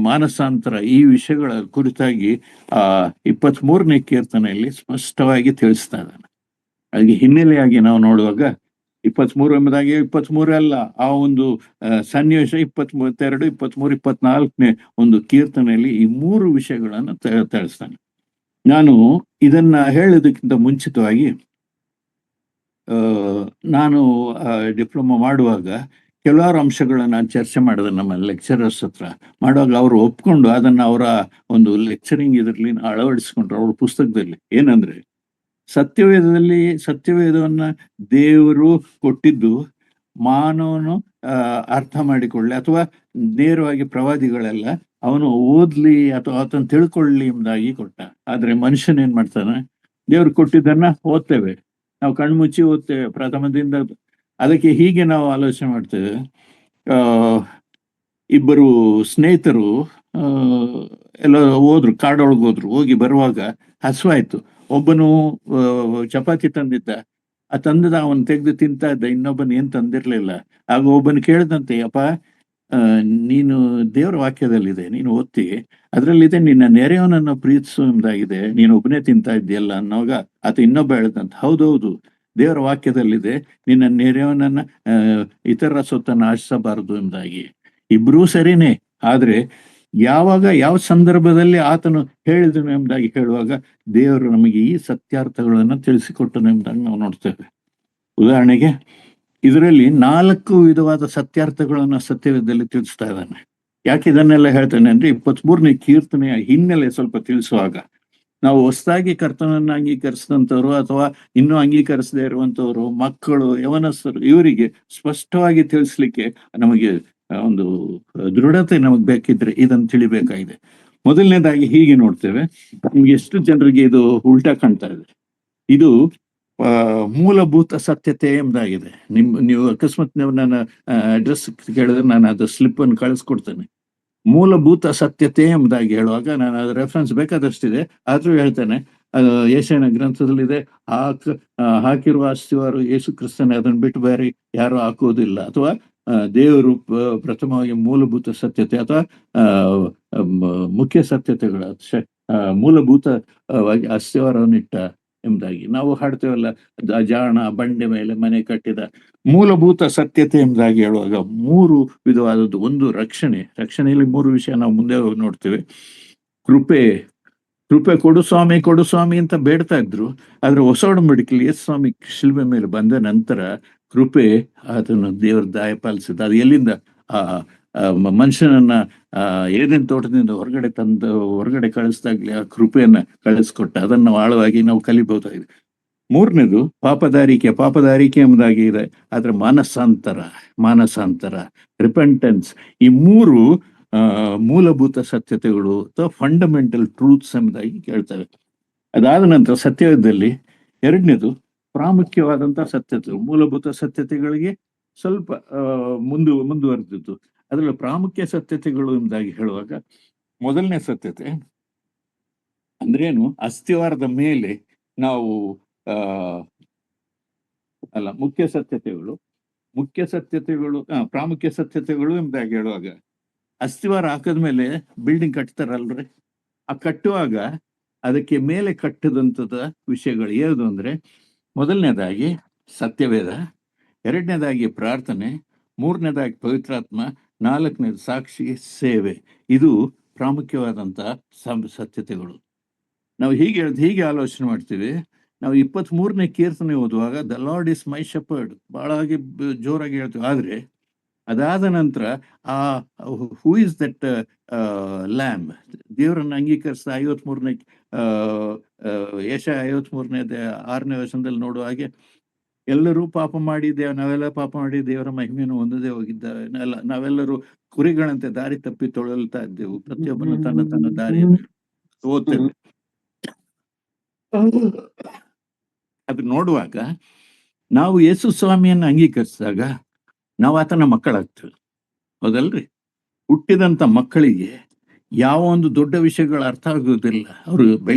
ಮಾನಸಾಂತರ, ಈ ವಿಷಯಗಳ ಕುರಿತಾಗಿ 23ನೇ ಕೀರ್ತನೆಯಲ್ಲಿ ಸ್ಪಷ್ಟವಾಗಿ ತಿಳಿಸ್ತಾ ಇದ್ದಾನೆ. ಅದಕ್ಕೆ ಹಿನ್ನೆಲೆಯಾಗಿ ನಾವು ನೋಡುವಾಗ 23 ಎಂಬುದಾಗಿ 23 ಅಲ್ಲ, ಆ ಒಂದು ಸನ್ನಿವೇಶ 22, 23, 24ನೇ ಒಂದು ಕೀರ್ತನೆಯಲ್ಲಿ ಈ 3 ವಿಷಯಗಳನ್ನು ತಿಳಿಸ್ತಾನೆ. ನಾನು ಇದನ್ನ ಹೇಳೋದಕ್ಕಿಂತ ಮುಂಚಿತವಾಗಿ ನಾನು ಡಿಪ್ಲೊಮಾ ಮಾಡುವಾಗ ಕೆಲವಾರು ಅಂಶಗಳನ್ನ ನಾನು ಚರ್ಚೆ ಮಾಡಿದೆ ನಮ್ಮ ಲೆಕ್ಚರರ್ಸ್ ಹತ್ರ. ಮಾಡುವಾಗ ಅವರು ಒಪ್ಕೊಂಡು ಅದನ್ನ ಅವರ ಒಂದು ಲೆಕ್ಚರಿಂಗ್ ಇದರಲ್ಲಿ ಅಳವಡಿಸ್ಕೊಂಡ್ರು ಅವ್ರ ಪುಸ್ತಕದಲ್ಲಿ. ಏನಂದ್ರೆ, ಸತ್ಯವೇದವನ್ನ ದೇವರು ಕೊಟ್ಟಿದ್ದು ಮಾನವನು ಅರ್ಥ ಮಾಡಿಕೊಳ್ಳಿ ಅಥವಾ ನೇರವಾಗಿ ಪ್ರವಾದಿಗಳೆಲ್ಲ ಅವನು ಓದ್ಲಿ ಅಥವಾ ಆತನ ತಿಳ್ಕೊಳ್ಳಿ ಎಂಬುದಾಗಿ ಕೊಟ್ಟ. ಆದ್ರೆ ಮನುಷ್ಯನ ಏನ್ ಮಾಡ್ತಾನೆ, ದೇವ್ರು ಕೊಟ್ಟಿದ್ದನ್ನ ಓದ್ತೇವೆ, ನಾವು ಕಣ್ಮುಚ್ಚಿ ಓದ್ತೇವೆ ಪ್ರಥಮದಿಂದ. ಅದಕ್ಕೆ ಹೀಗೆ ನಾವು ಆಲೋಚನೆ ಮಾಡ್ತೇವೆ. ಇಬ್ಬರು ಸ್ನೇಹಿತರು ಎಲ್ಲ ಹೋದ್ರು, ಕಾಡೊಳಗೆ ಹೋದ್ರು. ಹೋಗಿ ಬರುವಾಗ ಹಸುವಾಯ್ತು. ಒಬ್ಬನು ಚಪಾತಿ ತಂದಿದ್ದ, ಆ ತಂದದ ಅವನು ತೆಗೆದು ತಿಂತಾ ಇದ್ದ, ಇನ್ನೊಬ್ಬನ ಏನ್ ತಂದಿರ್ಲಿಲ್ಲ. ಆಗ ಒಬ್ಬನು ಕೇಳಿದಂತೆ, ಅಪ್ಪ ನೀನು ದೇವರ ವಾಕ್ಯದಲ್ಲಿದೆ, ನೀನು ಓದ್ತಿ, ಅದರಲ್ಲಿದೆ ನಿನ್ನ ನೆರೆಯವನನ್ನು ಪ್ರೀತಿಸು ಎಂಬುದಾಗಿದೆ, ನೀನು ಒಬ್ಬನೇ ತಿಂತಾ ಇದ್ದೀಯಲ್ಲ ಅನ್ನೋವಾಗ ಆತ ಇನ್ನೊಬ್ಬ ಹೇಳ್ದಂತ, ಹೌದೌದು ದೇವರ ವಾಕ್ಯದಲ್ಲಿದೆ, ನಿನ್ನ ನೆರೆಯವನನ್ನ ಇತರ ಸೊತ್ತನ್ನು ಆಶಿಸಬಾರದು ಎಂಬುದಾಗಿ. ಇಬ್ರೂ ಸರಿನೇ, ಆದ್ರೆ ಯಾವಾಗ ಯಾವ ಸಂದರ್ಭದಲ್ಲಿ ಆತನು ಹೇಳಿದನು ಎಂಬುದಾಗಿ ಹೇಳುವಾಗ ದೇವರು ನಮಗೆ ಈ ಸತ್ಯಾರ್ಥಗಳನ್ನು ತಿಳಿಸಿಕೊಟ್ಟನು ಎಂಬುದಾಗಿ ನಾವು ನೋಡ್ತೇವೆ. ಉದಾಹರಣೆಗೆ ಇದರಲ್ಲಿ 4 ವಿಧವಾದ ಸತ್ಯಾರ್ಥಗಳನ್ನು ಸತ್ಯವೇದದಲ್ಲಿ ತಿಳಿಸ್ತಾ ಇದ್ದಾನೆ. ಯಾಕೆ ಇದನ್ನೆಲ್ಲ ಹೇಳ್ತಾನೆ ಅಂದ್ರೆ, 23ನೇ ಕೀರ್ತನೆಯ ಹಿನ್ನೆಲೆ ಸ್ವಲ್ಪ ತಿಳಿಸುವಾಗ, ನಾವು ಹೊಸದಾಗಿ ಕರ್ತನನ್ನ ಅಂಗೀಕರಿಸಿದಂಥವ್ರು ಅಥವಾ ಇನ್ನೂ ಅಂಗೀಕರಿಸದೇ ಇರುವಂತವ್ರು, ಮಕ್ಕಳು, ಯವನಸ್ಥರು, ಇವರಿಗೆ ಸ್ಪಷ್ಟವಾಗಿ ತಿಳಿಸ್ಲಿಕ್ಕೆ ನಮಗೆ ಒಂದು ದೃಢತೆ ನಮಗ್ ಬೇಕಿದ್ರೆ ಇದನ್ನು ತಿಳಿಬೇಕಾಗಿದೆ. ಮೊದಲನೇದಾಗಿ ಹೀಗೆ ನೋಡ್ತೇವೆ, ನಮ್ಗೆ ಎಷ್ಟು ಜನರಿಗೆ ಇದು ಉಲ್ಟಾ ಕಾಣ್ತಾ ಇದೆ. ಇದು ಮೂಲಭೂತ ಸತ್ಯತೆ ಎಂಬುದಾಗಿದೆ. ನೀವು ಅಕಸ್ಮಾತ್ ನನ್ನ ಅಡ್ರೆಸ್ ಕೇಳಿದ್ರೆ ನಾನು ಅದು ಸ್ಲಿಪ್ ಅನ್ನು ಕಳಿಸ್ಕೊಡ್ತೇನೆ. ಮೂಲಭೂತ ಸತ್ಯತೆ ಎಂಬುದಾಗಿ ಹೇಳುವಾಗ ನಾನು ಅದು ರೆಫರೆನ್ಸ್ ಬೇಕಾದಷ್ಟಿದೆ, ಆದ್ರೂ ಹೇಳ್ತೇನೆ. ಯೆಶಾಯನ ಗ್ರಂಥದಲ್ಲಿದೆ, ಹಾಕಿರುವ ಅಸ್ತಿವಾರು ಯೇಸು ಕ್ರಿಸ್ತನೇ, ಅದನ್ನು ಬಿಟ್ಟು ಬೇರೆ ಯಾರು ಹಾಕುವುದಿಲ್ಲ. ಅಥವಾ ದೇವರು ಪ್ರಥಮವಾಗಿ ಮೂಲಭೂತ ಸತ್ಯತೆ ಅಥವಾ ಮುಖ್ಯ ಸತ್ಯತೆಗಳ ಮೂಲಭೂತವಾಗಿ ಅಸ್ತಿವಾರವನ್ನಿಟ್ಟ ಎಂಬುದಾಗಿ ನಾವು ಹಾಡ್ತೇವಲ್ಲ, ಜಾಣ ಬಂಡೆ ಮೇಲೆ ಮನೆ ಕಟ್ಟಿದ. ಮೂಲಭೂತ ಸತ್ಯತೆ ಎಂಬುದಾಗಿ ಹೇಳುವಾಗ 3 ವಿಧವಾದದ್ದು. ಒಂದು ರಕ್ಷಣೆಯಲ್ಲಿ 3 ವಿಷಯ ನಾವು ಮುಂದೆ ಹೋಗಿ ನೋಡ್ತೇವೆ. ಕೃಪೆ ಕೊಡು ಸ್ವಾಮಿ ಅಂತ ಬೇಡ್ತಾ ಇದ್ರು. ಆದ್ರೆ ಹೊಸ ಒಡಂಬಡಿಕೆಯಲ್ಲಿ ಯೇಸು ಸ್ವಾಮಿ ಶಿಲ್ಬೆ ಮೇಲೆ ಬಂದ ನಂತರ ಕೃಪೆ ಅದನ್ನು ದೇವರು ದಯಪಾಲಿಸಿದ. ಅದು ಎಲ್ಲಿಂದ? ಮನುಷ್ಯನನ್ನ ಏದೇನ್ ತೋಟದಿಂದ ಹೊರಗಡೆ ಕಳಿಸ್ದಾಗ್ಲಿ ಆ ಕೃಪೆಯನ್ನ ಕಳಿಸ್ಕೊಟ್ಟ. ಅದನ್ನು ನಾವು ಆಳವಾಗಿ ನಾವು ಕಲಿಬಹುದಾಗಿದೆ. 3ನೇದು ಪಾಪದಾರಿಕೆ ಎಂಬುದಾಗಿ ಇದೆ. ಆದ್ರೆ ಮಾನಸಾಂತರ ರಿಪೆಂಟೆನ್ಸ್. ಈ 3 ಮೂಲಭೂತ ಸತ್ಯತೆಗಳು ಅಥವಾ ಫಂಡಮೆಂಟಲ್ ಟ್ರೂತ್ಸ್ ಎಂಬುದಾಗಿ ಕೇಳ್ತವೆ. ಅದಾದ ನಂತರ ಸತ್ಯದಲ್ಲಿ 2ನೇದು ಪ್ರಾಮುಖ್ಯವಾದಂತಹ ಸತ್ಯತೆಗಳು. ಮೂಲಭೂತ ಸತ್ಯತೆಗಳಿಗೆ ಸ್ವಲ್ಪ ಮುಂದುವರೆದಿದ್ದು. ಅದರಲ್ಲಿ ಪ್ರಾಮುಖ್ಯ ಸತ್ಯತೆಗಳು ಎಂಬುದಾಗಿ ಹೇಳುವಾಗ, 1ನೇ ಸತ್ಯತೆ ಅಂದ್ರೇನು? ಅಸ್ತಿವಾರದ ಮೇಲೆ ನಾವು ಮುಖ್ಯ ಸತ್ಯತೆಗಳು ಪ್ರಾಮುಖ್ಯ ಸತ್ಯತೆಗಳು ಎಂಬುದಾಗಿ ಹೇಳುವಾಗ, ಅಸ್ತಿವಾರ ಹಾಕದ್ಮೇಲೆ ಬಿಲ್ಡಿಂಗ್ ಕಟ್ತಾರಲ್ರಿ, ಆ ಕಟ್ಟುವಾಗ ಅದಕ್ಕೆ ಮೇಲೆ ಕಟ್ಟದಂತದ ವಿಷಯಗಳು ಯಾವುದು ಅಂದ್ರೆ, 1ನೇದಾಗಿ ಸತ್ಯವೇದ, 2ನೇದಾಗಿ ಪ್ರಾರ್ಥನೆ, 3ನೇದಾಗಿ ಪವಿತ್ರಾತ್ಮ, 4ನೇದು ಸಾಕ್ಷಿ ಸೇವೆ. ಇದು ಪ್ರಾಮುಖ್ಯವಾದಂತಹ ಸತ್ಯತೆಗಳು. ನಾವು ಹೀಗೆ ಆಲೋಚನೆ ಮಾಡ್ತೀವಿ. ನಾವು 23ನೇ ಕೀರ್ತನೆ ಓದುವಾಗ the lord is my shepherd ಬಹಳಾಗಿ ಜೋರಾಗಿ ಹೇಳ್ತೀವಿ. ಆದ್ರೆ ಅದಾದ ನಂತರ ಹೂ ಇಸ್ ದಟ್ ಲ್ಯಾಂಬ್, ದೇವರನ್ನು ಅಂಗೀಕರಿಸಿದ 53ನೇ ಯೆಶಾಯ 53ನೇ 6ನೇ ವಚನದಲ್ಲಿ ನೋಡುವ ಹಾಗೆ, ಎಲ್ಲರೂ ಪಾಪ ಮಾಡಿದ್ದೇವೆ, ನಾವೆಲ್ಲ ಪಾಪ ಮಾಡಿ ದೇವರ ಮಹಿಮೆಯನ್ನು ಹೊಂದದೇ ಹೋಗಿದ್ದೇವೆ, ನಾವೆಲ್ಲರೂ ಕುರಿಗಳಂತೆ ದಾರಿ ತಪ್ಪಿ ತೊಳಲ್ತಾ ಇದ್ದೆವು, ಪ್ರತಿಯೊಬ್ಬನು ತನ್ನ ದಾರಿಯನ್ನು ಓದ್ತೇವೆ. ಅದು ನೋಡುವಾಗ ನಾವು ಯೇಸು ಸ್ವಾಮಿಯನ್ನು ಅಂಗೀಕರಿಸಿದಾಗ ನಾವು ಆತನ ಮಕ್ಕಳಾಗ್ತೇವೆ, ಹೌದಲ್ರಿ? ಹುಟ್ಟಿದಂತ ಮಕ್ಕಳಿಗೆ ಯಾವ ಒಂದು ದೊಡ್ಡ ವಿಷಯಗಳು ಅರ್ಥ ಆಗುವುದಿಲ್ಲ. ಅವರು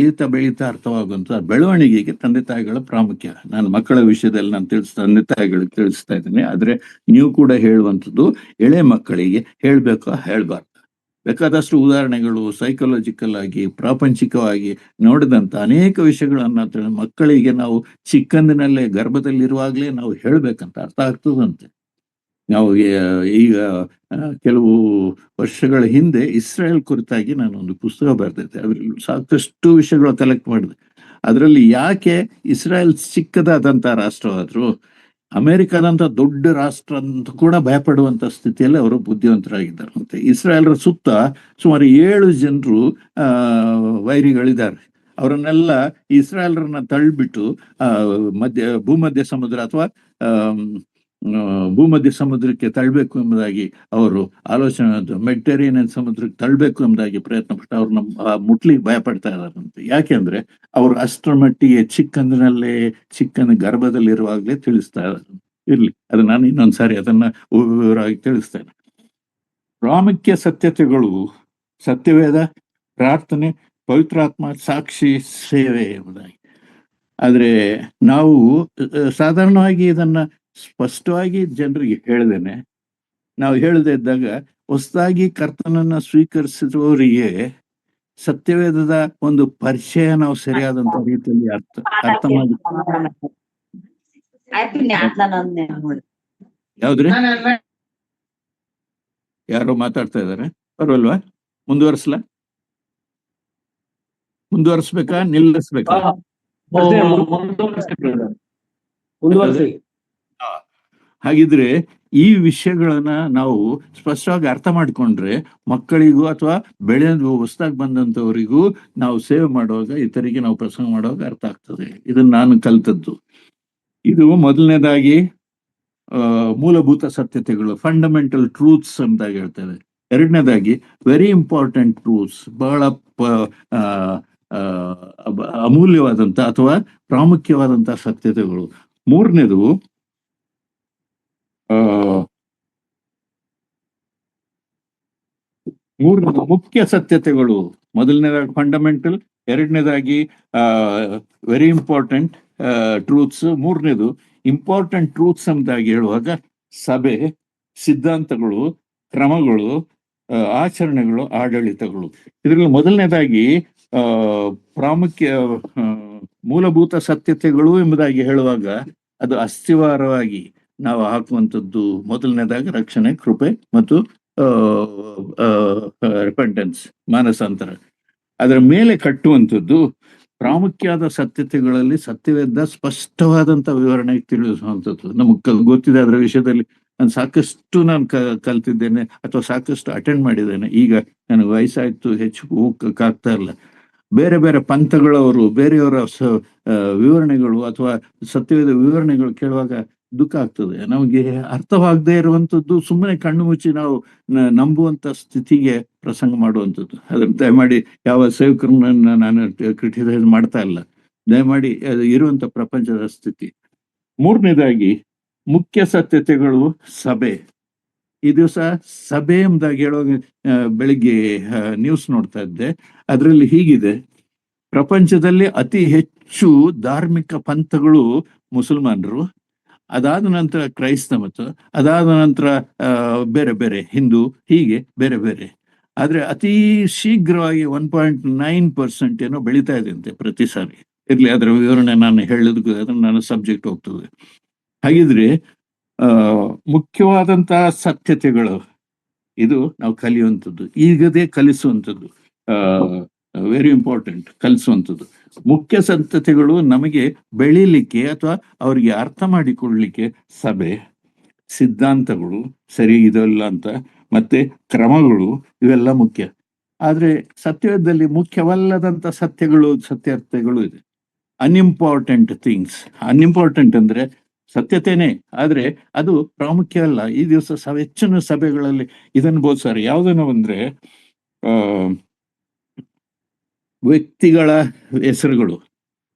ಬೆಳೀತಾ ಅರ್ಥವಾಗುವಂತ ಬೆಳವಣಿಗೆಗೆ ತಂದೆ ತಾಯಿಗಳ ಪ್ರಾಮುಖ್ಯ. ನಾನು ಮಕ್ಕಳ ವಿಷಯದಲ್ಲಿ ತಂದೆ ತಾಯಿಗಳಿಗೆ ತಿಳಿಸ್ತಾ ಇದ್ದೀನಿ. ಆದ್ರೆ ನೀವು ಕೂಡ ಹೇಳುವಂಥದ್ದು ಎಳೆ ಮಕ್ಕಳಿಗೆ ಹೇಳ್ಬಾರ್ದು. ಬೇಕಾದಷ್ಟು ಉದಾಹರಣೆಗಳು ಸೈಕಲಾಜಿಕಲ್ ಆಗಿ ಪ್ರಾಪಂಚಿಕವಾಗಿ ನೋಡಿದಂತ ಅನೇಕ ವಿಷಯಗಳನ್ನ ಮಕ್ಕಳಿಗೆ ನಾವು ಚಿಕ್ಕಂದಿನಲ್ಲೇ ಗರ್ಭದಲ್ಲಿರುವಾಗಲೇ ನಾವು ಹೇಳ್ಬೇಕಂತ ಅರ್ಥ ಆಗ್ತದಂತೆ. ನಾವು ಈಗ ಕೆಲವು ವರ್ಷಗಳ ಹಿಂದೆ ಇಸ್ರೇಲ್ ಕುರಿತಾಗಿ ನಾನು ಒಂದು ಪುಸ್ತಕ ಬರೆದಿದ್ದೆ. ಅದ್ರಲ್ಲಿ ಸಾಕಷ್ಟು ವಿಷಯಗಳು ಕಲೆಕ್ಟ್ ಮಾಡಿದೆ. ಅದರಲ್ಲಿ ಯಾಕೆ ಇಸ್ರೇಲ್ ಚಿಕ್ಕದಾದಂತ ರಾಷ್ಟ್ರವಾದ್ರು ಅಮೆರಿಕದಂತ ದೊಡ್ಡ ರಾಷ್ಟ್ರ ಅಂತ ಕೂಡ ಭಯಪಡುವಂತ ಸ್ಥಿತಿಯಲ್ಲಿ ಅವರು ಬುದ್ಧಿವಂತರಾಗಿದ್ದಾರಂತೆ. ಇಸ್ರೇಲ್ರ ಸುತ್ತ ಸುಮಾರು 7 ಜನರು ವೈರಿಗಳಿದ್ದಾರೆ. ಅವರನ್ನೆಲ್ಲ ಇಸ್ರೇಲ್ರನ್ನ ತಳ್ಳಿಬಿಟ್ಟು ಭೂಮಧ್ಯ ಸಮುದ್ರ ಅಥವಾ ಭೂಮಧ್ಯ ಸಮುದ್ರಕ್ಕೆ ತಳ್ಳಬೇಕು ಎಂಬುದಾಗಿ ಅವರು ಆಲೋಚನೆ, ಮೆಡಿಟರೇನಿಯನ್ ಸಮುದ್ರಕ್ಕೆ ತಳ್ಳಬೇಕು ಎಂಬುದಾಗಿ ಪ್ರಯತ್ನ ಪಟ್ಟು ಅವ್ರನ್ನ ಮುಟ್ಲಿಕ್ಕೆ ಭಯಪಡ್ತಾ ಇದ್ದಾರಂತೆ. ಯಾಕೆಂದ್ರೆ ಅವರು ಅಷ್ಟರ ಮಟ್ಟಿಗೆ ಚಿಕ್ಕಂದ ಗರ್ಭದಲ್ಲಿರುವಾಗಲೇ ತಿಳಿಸ್ತಾ ಇದ್ದಾರೆ. ಇರ್ಲಿ, ಅದು ನಾನು ಇನ್ನೊಂದ್ಸಾರಿ ಅದನ್ನ ವಿವರವಾಗಿ ತಿಳಿಸ್ತೇನೆ. ಪ್ರಾಮುಖ್ಯ ಸತ್ಯತೆಗಳು ಸತ್ಯವೇದ, ಪ್ರಾರ್ಥನೆ, ಪವಿತ್ರಾತ್ಮ, ಸಾಕ್ಷಿ ಸೇವೆ ಎಂಬುದಾಗಿ. ಆದ್ರೆ ನಾವು ಸಾಧಾರಣವಾಗಿ ಇದನ್ನ ಸ್ಪಷ್ಟವಾಗಿ ಜನರಿಗೆ ಹೇಳ್ದೇನೆ, ನಾವು ಹೇಳದೇ ಇದ್ದಾಗ ಹೊಸದಾಗಿ ಕರ್ತನನ್ನ ಸ್ವೀಕರಿಸಿದವರಿಗೆ ಸತ್ಯವೇದದ ಒಂದು ಪರಿಚಯ ನಾವು ಸರಿಯಾದಂತ ರೀತಿಯಲ್ಲಿ ಅರ್ಥ ಮಾಡಿ. ಯಾವ್ದ್ರಿ? ಯಾರೋ ಮಾತಾಡ್ತಾ ಇದಾರೆ, ಬರೋಲ್ವಾ? ಮುಂದುವರಿಸ್ಬೇಕಾ ನಿಲ್ಲಿಸ್ಬೇಕಾ? ಹಾಗಿದ್ರೆ ಈ ವಿಷಯಗಳನ್ನ ನಾವು ಸ್ಪಷ್ಟವಾಗಿ ಅರ್ಥ ಮಾಡಿಕೊಂಡ್ರೆ ಮಕ್ಕಳಿಗೂ ಅಥವಾ ಹೊಸದಾಗಿ ಬಂದಂತವರಿಗೂ ನಾವು ಸೇವೆ ಮಾಡುವಾಗ, ಇತರಿಗೆ ನಾವು ಪ್ರಸಂಗ ಮಾಡುವಾಗ ಅರ್ಥ ಆಗ್ತದೆ. ಇದನ್ನ ನಾನು ಕಲ್ತದ್ದು. ಇದು 1ನೇದಾಗಿ ಮೂಲಭೂತ ಸತ್ಯತೆಗಳು, ಫಂಡಮೆಂಟಲ್ ಟ್ರೂತ್ಸ್ ಅಂತ ಹೇಳ್ತೇವೆ. 2ನೇದಾಗಿ ವೆರಿ ಇಂಪಾರ್ಟೆಂಟ್ ಟ್ರೂತ್ಸ್, ಬಹಳ ಅಮೂಲ್ಯವಾದಂತ ಅಥವಾ ಪ್ರಾಮುಖ್ಯವಾದಂತ ಸತ್ಯತೆಗಳು. ಮೂರನೇದು ಆ ಮೂರನೇದು ಮುಖ್ಯ ಸತ್ಯತೆಗಳು. ಮೊದಲನೇದಾಗಿ ಫಂಡಮೆಂಟಲ್, ಎರಡನೇದಾಗಿ ವೆರಿ ಇಂಪಾರ್ಟೆಂಟ್ ಟ್ರೂತ್ಸ್, ಮೂರನೇದು ಇಂಪಾರ್ಟೆಂಟ್ ಟ್ರೂತ್ಸ್ ಅಂತಾಗಿ ಹೇಳುವಾಗ ಸಭೆ, ಸಿದ್ಧಾಂತಗಳು, ಕ್ರಮಗಳು, ಆಚರಣೆಗಳು, ಆಡಳಿತಗಳು. ಇದರಲ್ಲಿ ಮೊದಲನೇದಾಗಿ ಪ್ರಾಮುಖ್ಯ ಮೂಲಭೂತ ಸತ್ಯತೆಗಳು ಎಂಬುದಾಗಿ ಹೇಳುವಾಗ ಅದು ಅಸ್ಥಿವಾರವಾಗಿ ನಾವು ಹಾಕುವಂಥದ್ದು ಮೊದಲನೇದಾಗಿ ರಕ್ಷಣೆ, ಕೃಪೆ ಮತ್ತು ರಿಪೆಂಟೆನ್ಸ್, ಮಾನಸಾಂತರ. ಅದರ ಮೇಲೆ ಕಟ್ಟುವಂಥದ್ದು ಪ್ರಾಮುಖ್ಯವಾದ ಸತ್ಯತೆಗಳಲ್ಲಿ ಸತ್ಯವೇದ ಸ್ಪಷ್ಟವಾದಂತ ವಿವರಣೆ ತಿಳಿಸುವಂಥದ್ದು. ನಮಗ್ ಗೊತ್ತಿದೆ ಅದರ ವಿಷಯದಲ್ಲಿ. ನಾನು ಸಾಕಷ್ಟು ಕಲ್ತಿದ್ದೇನೆ ಅಥವಾ ಸಾಕಷ್ಟು ಅಟೆಂಡ್ ಮಾಡಿದ್ದೇನೆ. ಈಗ ನನಗೆ ವಯಸ್ಸಾಯ್ತು, ಹೆಚ್ಚು ಹೋಗಕ್ಕಾಗ್ತಾ ಇಲ್ಲ. ಬೇರೆ ಬೇರೆ ಪಂಥಗಳವರು ಬೇರೆಯವರ ವಿವರಣೆಗಳು ಅಥವಾ ಸತ್ಯವೇದ ವಿವರಣೆಗಳು ಕೇಳುವಾಗ ದುಃಖ ಆಗ್ತದೆ. ನಮಗೆ ಅರ್ಥವಾಗದೇ ಇರುವಂಥದ್ದು ಸುಮ್ಮನೆ ಕಣ್ಣು ಮುಚ್ಚಿ ನಾವು ನಂಬುವಂತ ಸ್ಥಿತಿಗೆ ಪ್ರಸಂಗ ಮಾಡುವಂಥದ್ದು. ಅದನ್ನು ದಯಮಾಡಿ ಯಾವ ಸೇವಕರನ್ನ ನಾನು ಕ್ರಿಟಿಸೈಸ್ ಮಾಡ್ತಾ ಇಲ್ಲ. ದಯಮಾಡಿ ಇರುವಂತ ಪ್ರಪಂಚದ ಸ್ಥಿತಿ. ಮೂರನೇದಾಗಿ ಮುಖ್ಯ ಸತ್ಯತೆಗಳು ಸಭೆ. ಈ ದಿವಸ ಸಭೆ ಎಂಬುದಾಗಿ ಹೇಳುವಾಗ ಬೆಳಿಗ್ಗೆ ನ್ಯೂಸ್ ನೋಡ್ತಾ ಇದ್ದೆ. ಅದರಲ್ಲಿ ಹೀಗಿದೆ: ಪ್ರಪಂಚದಲ್ಲಿ ಅತಿ ಹೆಚ್ಚು ಧಾರ್ಮಿಕ ಪಂಥಗಳು ಮುಸಲ್ಮಾನರು, ಅದಾದ ನಂತರ ಕ್ರೈಸ್ತ ಮತ್ತು ಅದಾದ ನಂತರ ಬೇರೆ ಬೇರೆ ಹಿಂದೂ, ಹೀಗೆ ಬೇರೆ ಬೇರೆ. ಆದ್ರೆ ಅತಿ ಶೀಘ್ರವಾಗಿ 1.9% ಏನೋ ಬೆಳೀತಾ ಇದೆ ಅಂತೆ ಪ್ರತಿ ಸಾರಿ. ಇರ್ಲಿ, ಅದರ ವಿವರಣೆ ನಾನು ಹೇಳಿದ್ಕು ಅದನ್ನ ನನ್ನ ಸಬ್ಜೆಕ್ಟ್ ಹೋಗ್ತದೆ. ಹಾಗಿದ್ರೆ ಮುಖ್ಯವಾದಂತಹ ಸತ್ಯತೆಗಳು ಇದು ನಾವು ಕಲಿಯುವಂಥದ್ದು, ಈಗದೇ ಕಲಿಸುವಂಥದ್ದು, ವೆರಿ ಇಂಪಾರ್ಟೆಂಟ್, ಕಲಿಸುವಂಥದ್ದು. ಮುಖ್ಯ ಸತ್ಯತೆಗಳು ನಮಗೆ ಬೆಳೀಲಿಕ್ಕೆ ಅಥವಾ ಅವರಿಗೆ ಅರ್ಥ ಮಾಡಿಕೊಳ್ಳಲಿಕ್ಕೆ ಸಭೆ, ಸಿದ್ಧಾಂತಗಳು ಸರಿ ಇದಲ್ಲ ಅಂತ, ಮತ್ತೆ ಕ್ರಮಗಳು, ಇವೆಲ್ಲ ಮುಖ್ಯ. ಆದ್ರೆ ಸತ್ಯದಲ್ಲಿ ಮುಖ್ಯವಲ್ಲದಂತ ಸತ್ಯಾರ್ಥಗಳು ಇದೆ. Unimportant things. ಅನ್ಇಂಪಾರ್ಟೆಂಟ್ ಅಂದ್ರೆ ಸತ್ಯತೆನೇ, ಆದ್ರೆ ಅದು ಪ್ರಾಮುಖ್ಯ ಅಲ್ಲ. ಈ ದಿವಸ ಹೆಚ್ಚಿನ ಸಭೆಗಳಲ್ಲಿ ಇದನ್ನು ಬೋಧಿಸ್ತಾರೆ. ಯಾವುದನ್ನು ಅಂದ್ರೆ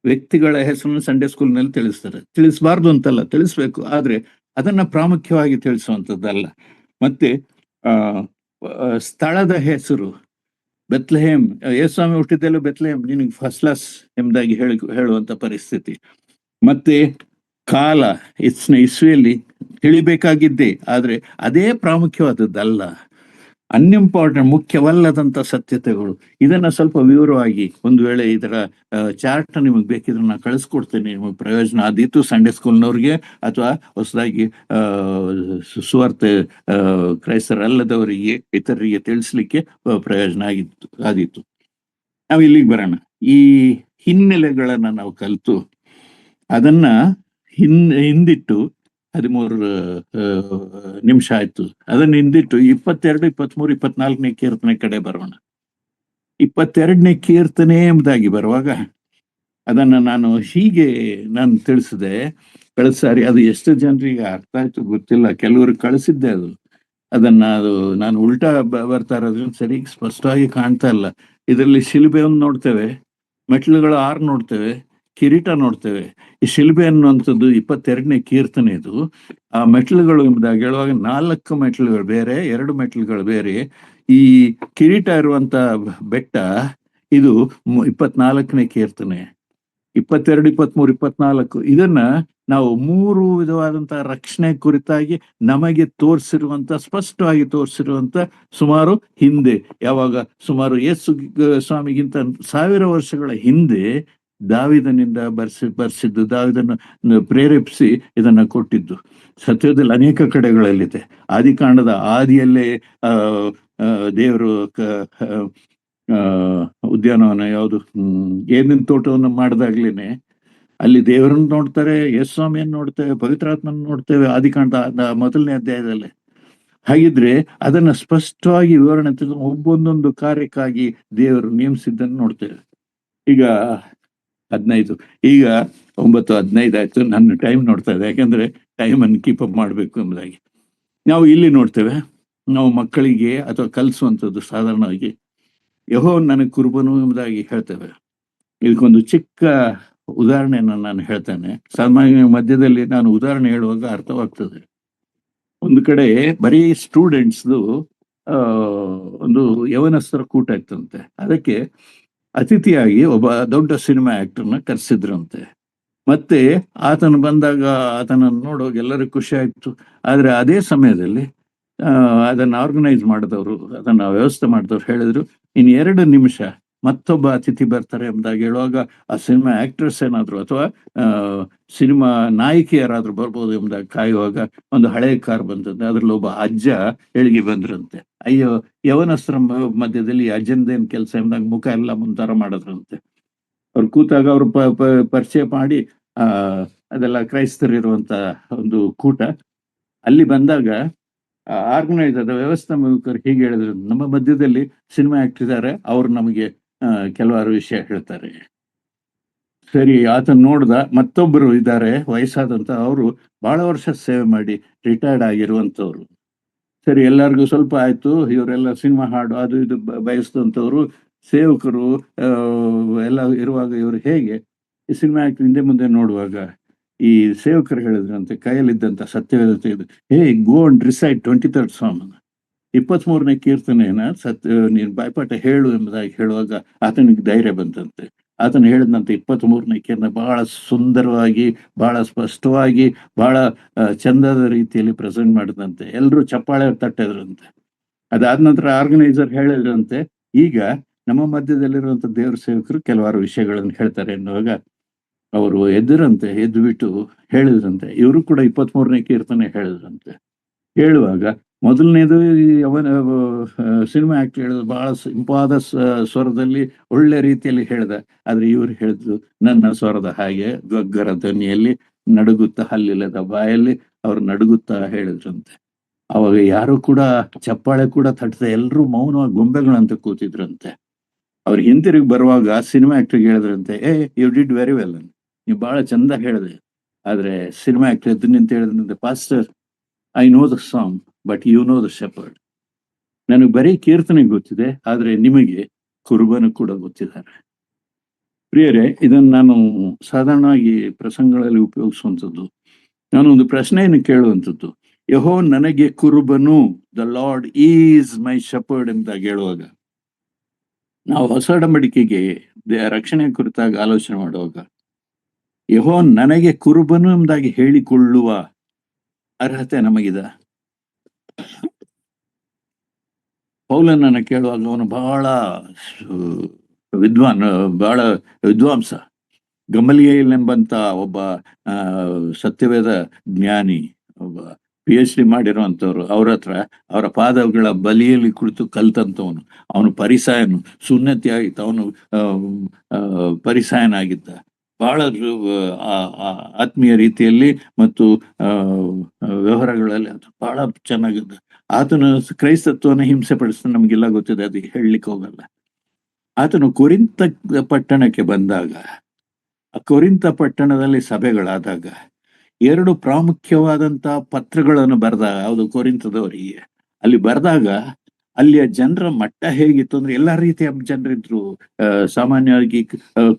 ವ್ಯಕ್ತಿಗಳ ಹೆಸರನ್ನು ಸಂಡೇ ಸ್ಕೂಲ್ನಲ್ಲಿ ತಿಳಿಸ್ತಾರೆ. ತಿಳಿಸಬಾರ್ದು ಅಂತಲ್ಲ, ತಿಳಿಸ್ಬೇಕು, ಆದ್ರೆ ಅದನ್ನ ಪ್ರಾಮುಖ್ಯವಾಗಿ ತಿಳಿಸುವಂಥದ್ದಲ್ಲ. ಮತ್ತೆ ಸ್ಥಳದ ಹೆಸರು, ಬೆತ್ಲೆಹೇಮ್, ಯೇಸುಸ್ವಾಮಿ ಹುಟ್ಟಿದ್ದೆಲ್ಲ ಬೆತ್ಲೆಹೇಮ್, ನಿನಗೆ ಫಸ್ಟ್ ಕ್ಲಾಸ್ ಎಂಬುದಾಗಿ ಹೇಳುವಂತ ಪರಿಸ್ಥಿತಿ. ಮತ್ತೆ ಕಾಲ, ಇಸ್ವಿಯಲ್ಲಿ ತಿಳಿಬೇಕಾಗಿದ್ದೆ, ಆದ್ರೆ ಅದೇ ಪ್ರಾಮುಖ್ಯವಾದದ್ದಲ್ಲ. ಅನ್ಇಂಪಾರ್ಟೆಂಟ್, ಮುಖ್ಯವಲ್ಲದಂತ ಸತ್ಯತೆಗಳು. ಇದನ್ನ ಸ್ವಲ್ಪ ವಿವರವಾಗಿ, ಒಂದು ವೇಳೆ ಇದರ ಚಾರ್ಟ್ ನಿಮಗೆ ಬೇಕಿದ್ರೆ ನಾನು ಕಳಿಸ್ಕೊಡ್ತೇನೆ, ನಿಮಗೆ ಪ್ರಯೋಜನ ಆದೀತು. ಸಂಡೇ ಸ್ಕೂಲ್ನವ್ರಿಗೆ ಅಥವಾ ಹೊಸದಾಗಿ ಸುವಾರ್ತೆ ಕ್ರೈಸ್ತರಲ್ಲದವರಿಗೆ, ಇತರರಿಗೆ ತಿಳಿಸ್ಲಿಕ್ಕೆ ಪ್ರಯೋಜನ ಆದೀತು. ನಾವು ಇಲ್ಲಿಗೆ ಬರೋಣ. ಈ ಹಿನ್ನೆಲೆಗಳನ್ನ ನಾವು ಕಲಿತು ಅದನ್ನ ಹಿಂದಿಟ್ಟು 13 ನಿಮಿಷ ಆಯ್ತು. ಅದನ್ನ ಹಿಂದಿಟ್ಟು 22, 23, 24ನೇ ಕೀರ್ತನೆ ಕಡೆ ಬರೋಣ. 22ನೇ ಕೀರ್ತನೆ ಎಂಬುದಾಗಿ ಬರುವಾಗ ಅದನ್ನ ನಾನು ಹೀಗೆ ತಿಳಿಸಿದೆ ಕಳೆದ ಸಾರಿ. ಅದು ಎಷ್ಟು ಜನರಿಗೆ ಅರ್ಥ ಆಯ್ತು ಗೊತ್ತಿಲ್ಲ, ಕೆಲವ್ರಿಗೆ ಕಳಿಸಿದ್ದೆ ಅದನ್ನ ನಾನು ಉಲ್ಟಾ ಬರ್ತಾ ಇರೋದ್ರಿಂದ ಸರಿ ಸ್ಪಷ್ಟವಾಗಿ ಕಾಣ್ತಾ ಇಲ್ಲ. ಇದರಲ್ಲಿ ಶಿಲುಬೆಯನ್ನು ನೋಡ್ತೇವೆ, ಮೆಟ್ಲುಗಳು 6 ನೋಡ್ತೇವೆ, ಕಿರೀಟ ನೋಡ್ತೇವೆ. ಈ ಶಿಲ್ಬೆ ಅನ್ನುವಂಥದ್ದು 22ನೇ ಕೀರ್ತನೆ. ಇದು ಆ ಮೆಟ್ಲುಗಳು ಎಂಬುದಾಗಿ ಹೇಳುವಾಗ 4 ಮೆಟ್ಲುಗಳು ಬೇರೆ, 2 ಮೆಟ್ಲುಗಳು ಬೇರೆ. ಈ ಕಿರೀಟ ಇರುವಂತ ಬೆಟ್ಟ ಇದು 24ನೇ ಕೀರ್ತನೆ. 22, 23, 24 ಇದನ್ನ ನಾವು 3 ವಿಧವಾದಂತಹ ರಕ್ಷಣೆ ಕುರಿತಾಗಿ ನಮಗೆ ಸ್ಪಷ್ಟವಾಗಿ ತೋರಿಸಿರುವಂತ ಸುಮಾರು ಹಿಂದೆ, ಯಾವಾಗ ಸುಮಾರು ಯೇಸು ಸ್ವಾಮಿಗಿಂತ 1000 ವರ್ಷಗಳ ಹಿಂದೆ ದಾವಿದನಿಂದ ಬರ್ಸಿದ್ದು, ದಾವಿದನ್ನು ಪ್ರೇರೇಪಿಸಿ ಇದನ್ನ ಕೊಟ್ಟಿದ್ದು. ಸತ್ಯದಲ್ಲಿ ಅನೇಕ ಕಡೆಗಳಲ್ಲಿದೆ. ಆದಿಕಾಂಡದ ಆದಿಯಲ್ಲೇ ದೇವರು ಉದ್ಯಾನವನ ಯಾವುದು ಏನಿನ ತೋಟವನ್ನು ಮಾಡಿದಾಗ್ಲೇನೆ ಅಲ್ಲಿ ದೇವರನ್ನು ನೋಡ್ತಾರೆ, ಯೇಸುಸ್ವಾಮಿಯನ್ನು ನೋಡ್ತೇವೆ, ಪವಿತ್ರಾತ್ಮನ ನೋಡ್ತೇವೆ, ಆದಿಕಾಂಡ 1ನೇ ಅಧ್ಯಾಯದಲ್ಲೇ. ಹಾಗಿದ್ರೆ ಅದನ್ನ ಸ್ಪಷ್ಟವಾಗಿ ವಿವರಣೆ ಒಬ್ಬೊಂದೊಂದು ಕಾರ್ಯಕ್ಕಾಗಿ ದೇವರು ನೇಮಿಸಿದ್ದನ್ನು ನೋಡ್ತೇವೆ. ಈಗ 15, ಈಗ 9:15 ಆಯ್ತು. ನನ್ನ ಟೈಮ್ ನೋಡ್ತಾ ಇದೆ, ಯಾಕಂದ್ರೆ ಟೈಮನ್ನು ಕೀಪ್ ಅಪ್ ಮಾಡಬೇಕು ಎಂಬುದಾಗಿ. ನಾವು ಇಲ್ಲಿ ನೋಡ್ತೇವೆ, ನಾವು ಮಕ್ಕಳಿಗೆ ಅಥವಾ ಕಲಿಸುವಂಥದ್ದು ಸಾಧಾರಣವಾಗಿ ಯೆಹೋವನು ನನಗೆ ಕುರುಬನು ಎಂಬುದಾಗಿ ಹೇಳ್ತೇವೆ. ಇದಕ್ಕೊಂದು ಚಿಕ್ಕ ಉದಾಹರಣೆಯನ್ನು ನಾನು ಹೇಳ್ತೇನೆ. ಸಾಮಾನ್ಯ ಮಧ್ಯದಲ್ಲಿ ನಾನು ಉದಾಹರಣೆ ಹೇಳುವಾಗ ಅರ್ಥವಾಗ್ತದೆ. ಒಂದು ಕಡೆ ಬರೀ ಸ್ಟೂಡೆಂಟ್ಸ್ದು ಆ ಒಂದು ಯವನಸ್ಥರ ಕೂಟ ಇತ್ತಂತೆ. ಅದಕ್ಕೆ ಅತಿಥಿಯಾಗಿ ಒಬ್ಬ ದೊಡ್ಡ ಸಿನಿಮಾ ಆಕ್ಟರ್ನ ಕರೆಸಿದ್ರಂತೆ. ಮತ್ತೆ ಆತನು ಬಂದಾಗ ಆತನನ್ನು ನೋಡುವಾಗ ಎಲ್ಲರಿಗೂ ಖುಷಿ ಆಯ್ತು. ಆದ್ರೆ ಅದೇ ಸಮಯದಲ್ಲಿ ಅದನ್ನ ಆರ್ಗನೈಸ್ ಮಾಡಿದವರು, ಅದನ್ನ ವ್ಯವಸ್ಥೆ ಮಾಡಿದವ್ರು ಹೇಳಿದ್ರು, ಇನ್ನು 2 ನಿಮಿಷ ಮತ್ತೊಬ್ಬ ಅತಿಥಿ ಬರ್ತಾರೆ ಎಂಬುದಾಗಿ ಹೇಳುವಾಗ ಆ ಸಿನಿಮಾ ಆಕ್ಟ್ರೆಸ್ ಏನಾದ್ರು ಅಥವಾ ಸಿನಿಮಾ ನಾಯಕಿ ಯಾರಾದ್ರೂ ಬರ್ಬೋದು ಎಂಬುದಾಗಿ ಕಾಯುವಾಗ ಒಂದು ಹಳೆ ಕಾರ್ ಬಂತಂತೆ. ಅದ್ರಲ್ಲಿ ಒಬ್ಬ ಅಜ್ಜ ಎಳಿಗೆ ಬಂದ್ರಂತೆ. ಅಯ್ಯೋ, ಯವನಸ್ತ್ರ ಮಧ್ಯದಲ್ಲಿ ಅಜ್ಜಂದೇನ್ ಕೆಲಸ ಎಂಬುದಾಗಿ ಮುಖ ಎಲ್ಲ ಮುಂತಾರ ಮಾಡಿದ್ರಂತೆ. ಅವ್ರು ಕೂತಾಗ ಅವ್ರು ಪರಿಚಯ ಮಾಡಿ ಅದೆಲ್ಲ ಕ್ರೈಸ್ತರಿರುವಂತ ಒಂದು ಕೂಟ. ಅಲ್ಲಿ ಬಂದಾಗ ಆರ್ಗನೈಸರ್ ವ್ಯವಸ್ಥಾಪಕರು ಹೀಗೆ ಹೇಳಿದ್ರು, ನಮ್ಮ ಮಧ್ಯದಲ್ಲಿ ಸಿನಿಮಾ ಆಕ್ಟರ್ ಇದ್ದಾರೆ, ಅವ್ರು ನಮಗೆ ಕೆಲವಾರು ವಿಷಯ ಹೇಳ್ತಾರೆ. ಸರಿ, ಆತನ ನೋಡ್ದ. ಮತ್ತೊಬ್ಬರು ಇದ್ದಾರೆ ವಯಸ್ಸಾದಂತ, ಅವರು ಬಹಳ ವರ್ಷ ಸೇವೆ ಮಾಡಿ ರಿಟೈರ್ಡ್ ಆಗಿರುವಂತವ್ರು. ಸರಿ, ಎಲ್ಲರಿಗೂ ಸ್ವಲ್ಪ ಆಯ್ತು. ಇವರೆಲ್ಲ ಸಿನಿಮಾ ಹಾಡು ಅದು ಇದು ಬಯಸಿದಂಥವ್ರು ಸೇವಕರು ಎಲ್ಲ ಇರುವಾಗ ಇವರು ಹೇಗೆ ಈ ಸಿನಿಮಾ ಆಕ್ಟರ್ ಹಿಂದೆ ಮುಂದೆ ನೋಡುವಾಗ ಈ ಸೇವಕರು ಹೇಳಿದ್ರಂತೆ, ಕೈಯಲ್ಲಿದ್ದಂತ ಸತ್ಯವೇದ ತೆಗೆದು, hey go and recite 23rd Psalm, 23ನೇ ಕೀರ್ತನೆಯನ್ನ ನೀನು ಬಾಯ್ಪಾಠ ಹೇಳು ಎಂಬುದಾಗಿ ಹೇಳುವಾಗ ಆತನಿಗೆ ಧೈರ್ಯ ಬಂತಂತೆ. ಆತನು ಹೇಳಿದಂತೆ 23ನೇ ಕೀರ್ತನೆ ಬಹಳ ಸುಂದರವಾಗಿ, ಬಹಳ ಸ್ಪಷ್ಟವಾಗಿ, ಬಹಳ ಚಂದದ ರೀತಿಯಲ್ಲಿ ಪ್ರೆಸೆಂಟ್ ಮಾಡಿದಂತೆ. ಎಲ್ಲರೂ ಚಪ್ಪಾಳೆ ತಟ್ಟಿದ್ರಂತೆ. ಅದಾದ ನಂತರ ಆರ್ಗನೈಸರ್ ಹೇಳಿದ್ರಂತೆ, ಈಗ ನಮ್ಮ ಮಧ್ಯದಲ್ಲಿರುವಂತ ದೇವ್ರ ಸೇವಕರು ಕೆಲವಾರು ವಿಷಯಗಳನ್ನು ಹೇಳ್ತಾರೆ ಎನ್ನುವಾಗ ಅವರು ಎದ್ದು ಬಿಟ್ಟು ಹೇಳಿದ್ರಂತೆ, ಇವರು ಕೂಡ 23ನೇ ಕೀರ್ತನೆ ಹೇಳಿದ್ರಂತೆ. ಹೇಳುವಾಗ ಮೊದಲನೇದು ಅವನ ಸಿನಿಮಾ ಆಕ್ಟರ್ ಹೇಳಿದ್ರು ಬಹಳ ಇಂಪಾದ ಸ್ವರದಲ್ಲಿ ಒಳ್ಳೆ ರೀತಿಯಲ್ಲಿ ಹೇಳ್ದ. ಆದ್ರೆ ಇವ್ರು ಹೇಳಿದ್ರು ನನ್ನ ಸ್ವರದ ಹಾಗೆ ಗಗ್ಗರ ಧ್ವನಿಯಲ್ಲಿ ನಡುಗುತ್ತಾ, ಹಲ್ಲಿಲ್ಲದ ಬಾಯಲ್ಲಿ ಅವ್ರು ನಡುಗುತ್ತಾ ಹೇಳಿದ್ರಂತೆ. ಅವಾಗ ಯಾರು ಕೂಡ ಚಪ್ಪಾಳೆ ಕೂಡ ತಟ್ಟದೆ ಎಲ್ಲರೂ ಮೌನವಾಗಿ ಗೊಂಬೆಗಳಂತ ಕೂತಿದ್ರಂತೆ. ಅವ್ರು ಹಿಂತಿರುಗಿ ಬರುವಾಗ ಸಿನಿಮಾ ಆಕ್ಟರ್ಗೆ ಹೇಳಿದ್ರಂತೆ, ಯು ಡಿಡ್ ವೆರಿ ವೆಲ್, ನೀವು ಬಹಳ ಚಂದ ಹೇಳಿದೆ. ಆದ್ರೆ ಸಿನಿಮಾ ಆಕ್ಟರ್ ಎದ್ದು ನಿಂತ ಹೇಳಿದ್ರಂತೆ, pastor, I know the song but you know the shepherd. ನನಗೆ ಬರೀ ಕೀರ್ತನೆ ಗೊತ್ತಿದೆ, ಆದ್ರೆ ನಿಮಗೆ ಕುರುಬನು ಕೂಡ ಗೊತ್ತಿದ್ದಾರೆ. ಪ್ರಿಯರೇ, ಇದನ್ನು ನಾನು ಸಾಧಾರಣವಾಗಿ ಪ್ರಸಂಗಗಳಲ್ಲಿ ಉಪಯೋಗಿಸುವಂಥದ್ದು. ನಾನು ಒಂದು ಪ್ರಶ್ನೆಯನ್ನು ಕೇಳುವಂಥದ್ದು, ಯೆಹೋ ನನಗೆ ಕುರುಬನು, the lord is my shepherd ಎಂಬುದಾಗಿ ಹೇಳುವಾಗ, ನಾವು ಹೊಸ ಒಡಂಬಡಿಕೆಗೆ ರಕ್ಷಣೆ ಕುರಿತಾಗಿ ಆಲೋಚನೆ ಮಾಡುವಾಗ, ಯೆಹೋ ನನಗೆ ಕುರುಬನು ಎಂಬುದಾಗಿ ಹೇಳಿಕೊಳ್ಳುವ ಅರ್ಹತೆ ನಮಗಿದೆ. ಪೌಲನನ್ನು ಕೇಳುವಾಗ ಅವನು ಬಹಳ ಬಹಳ ವಿದ್ವಾಂಸ. ಗಮಲಿಯೇಲ್ ಎಂಬಂತ ಒಬ್ಬ ಸತ್ಯವೇದ ಜ್ಞಾನಿ, ಒಬ್ಬ PhD ಮಾಡಿರುವಂಥವ್ರು, ಅವ್ರ ಹತ್ರ ಅವರ ಪಾದಗಳ ಬಲಿಯಲ್ಲಿ ಕುಳಿತು ಕಲ್ತಂತವನು. ಅವನು ಪರಿಸಾಯನು, ಸುನ್ನತಿ ಆಗಿತ್ತು, ಅವನು ಪರಿಸಾಯನಾಗಿದ್ದ. ಬಹಳ ಆತ್ಮೀಯ ರೀತಿಯಲ್ಲಿ ಮತ್ತು ವ್ಯವಹಾರಗಳಲ್ಲಿ ಅದು ಬಹಳ ಚೆನ್ನಾಗಿದ್ದ. ಆತನು ಕ್ರೈಸ್ತತ್ವನ ಹಿಂಸೆ ಪಡಿಸ್ತಾನೆ, ನಮಗೆಲ್ಲ ಗೊತ್ತಿದೆ, ಅದಕ್ಕೆ ಹೇಳಲಿಕ್ಕೆ ಹೋಗಲ್ಲ. ಆತನು ಕೊರಿಂತ ಪಟ್ಟಣಕ್ಕೆ ಬಂದಾಗ, ಆ ಕೊರಿಂತ ಪಟ್ಟಣದಲ್ಲಿ ಸಭೆಗಳಾದಾಗ 2 ಪ್ರಾಮುಖ್ಯವಾದಂತ ಪತ್ರಗಳನ್ನು ಬರೆದಾಗ, ಯಾವುದು ಕೊರಿಂತದವರಿಗೆ ಅಲ್ಲಿ ಬರೆದಾಗ, ಅಲ್ಲಿಯ ಜನರ ಮಟ್ಟ ಹೇಗಿತ್ತು ಅಂದ್ರೆ ಎಲ್ಲಾ ರೀತಿಯ ಜನರಿದ್ರು. ಸಾಮಾನ್ಯವಾಗಿ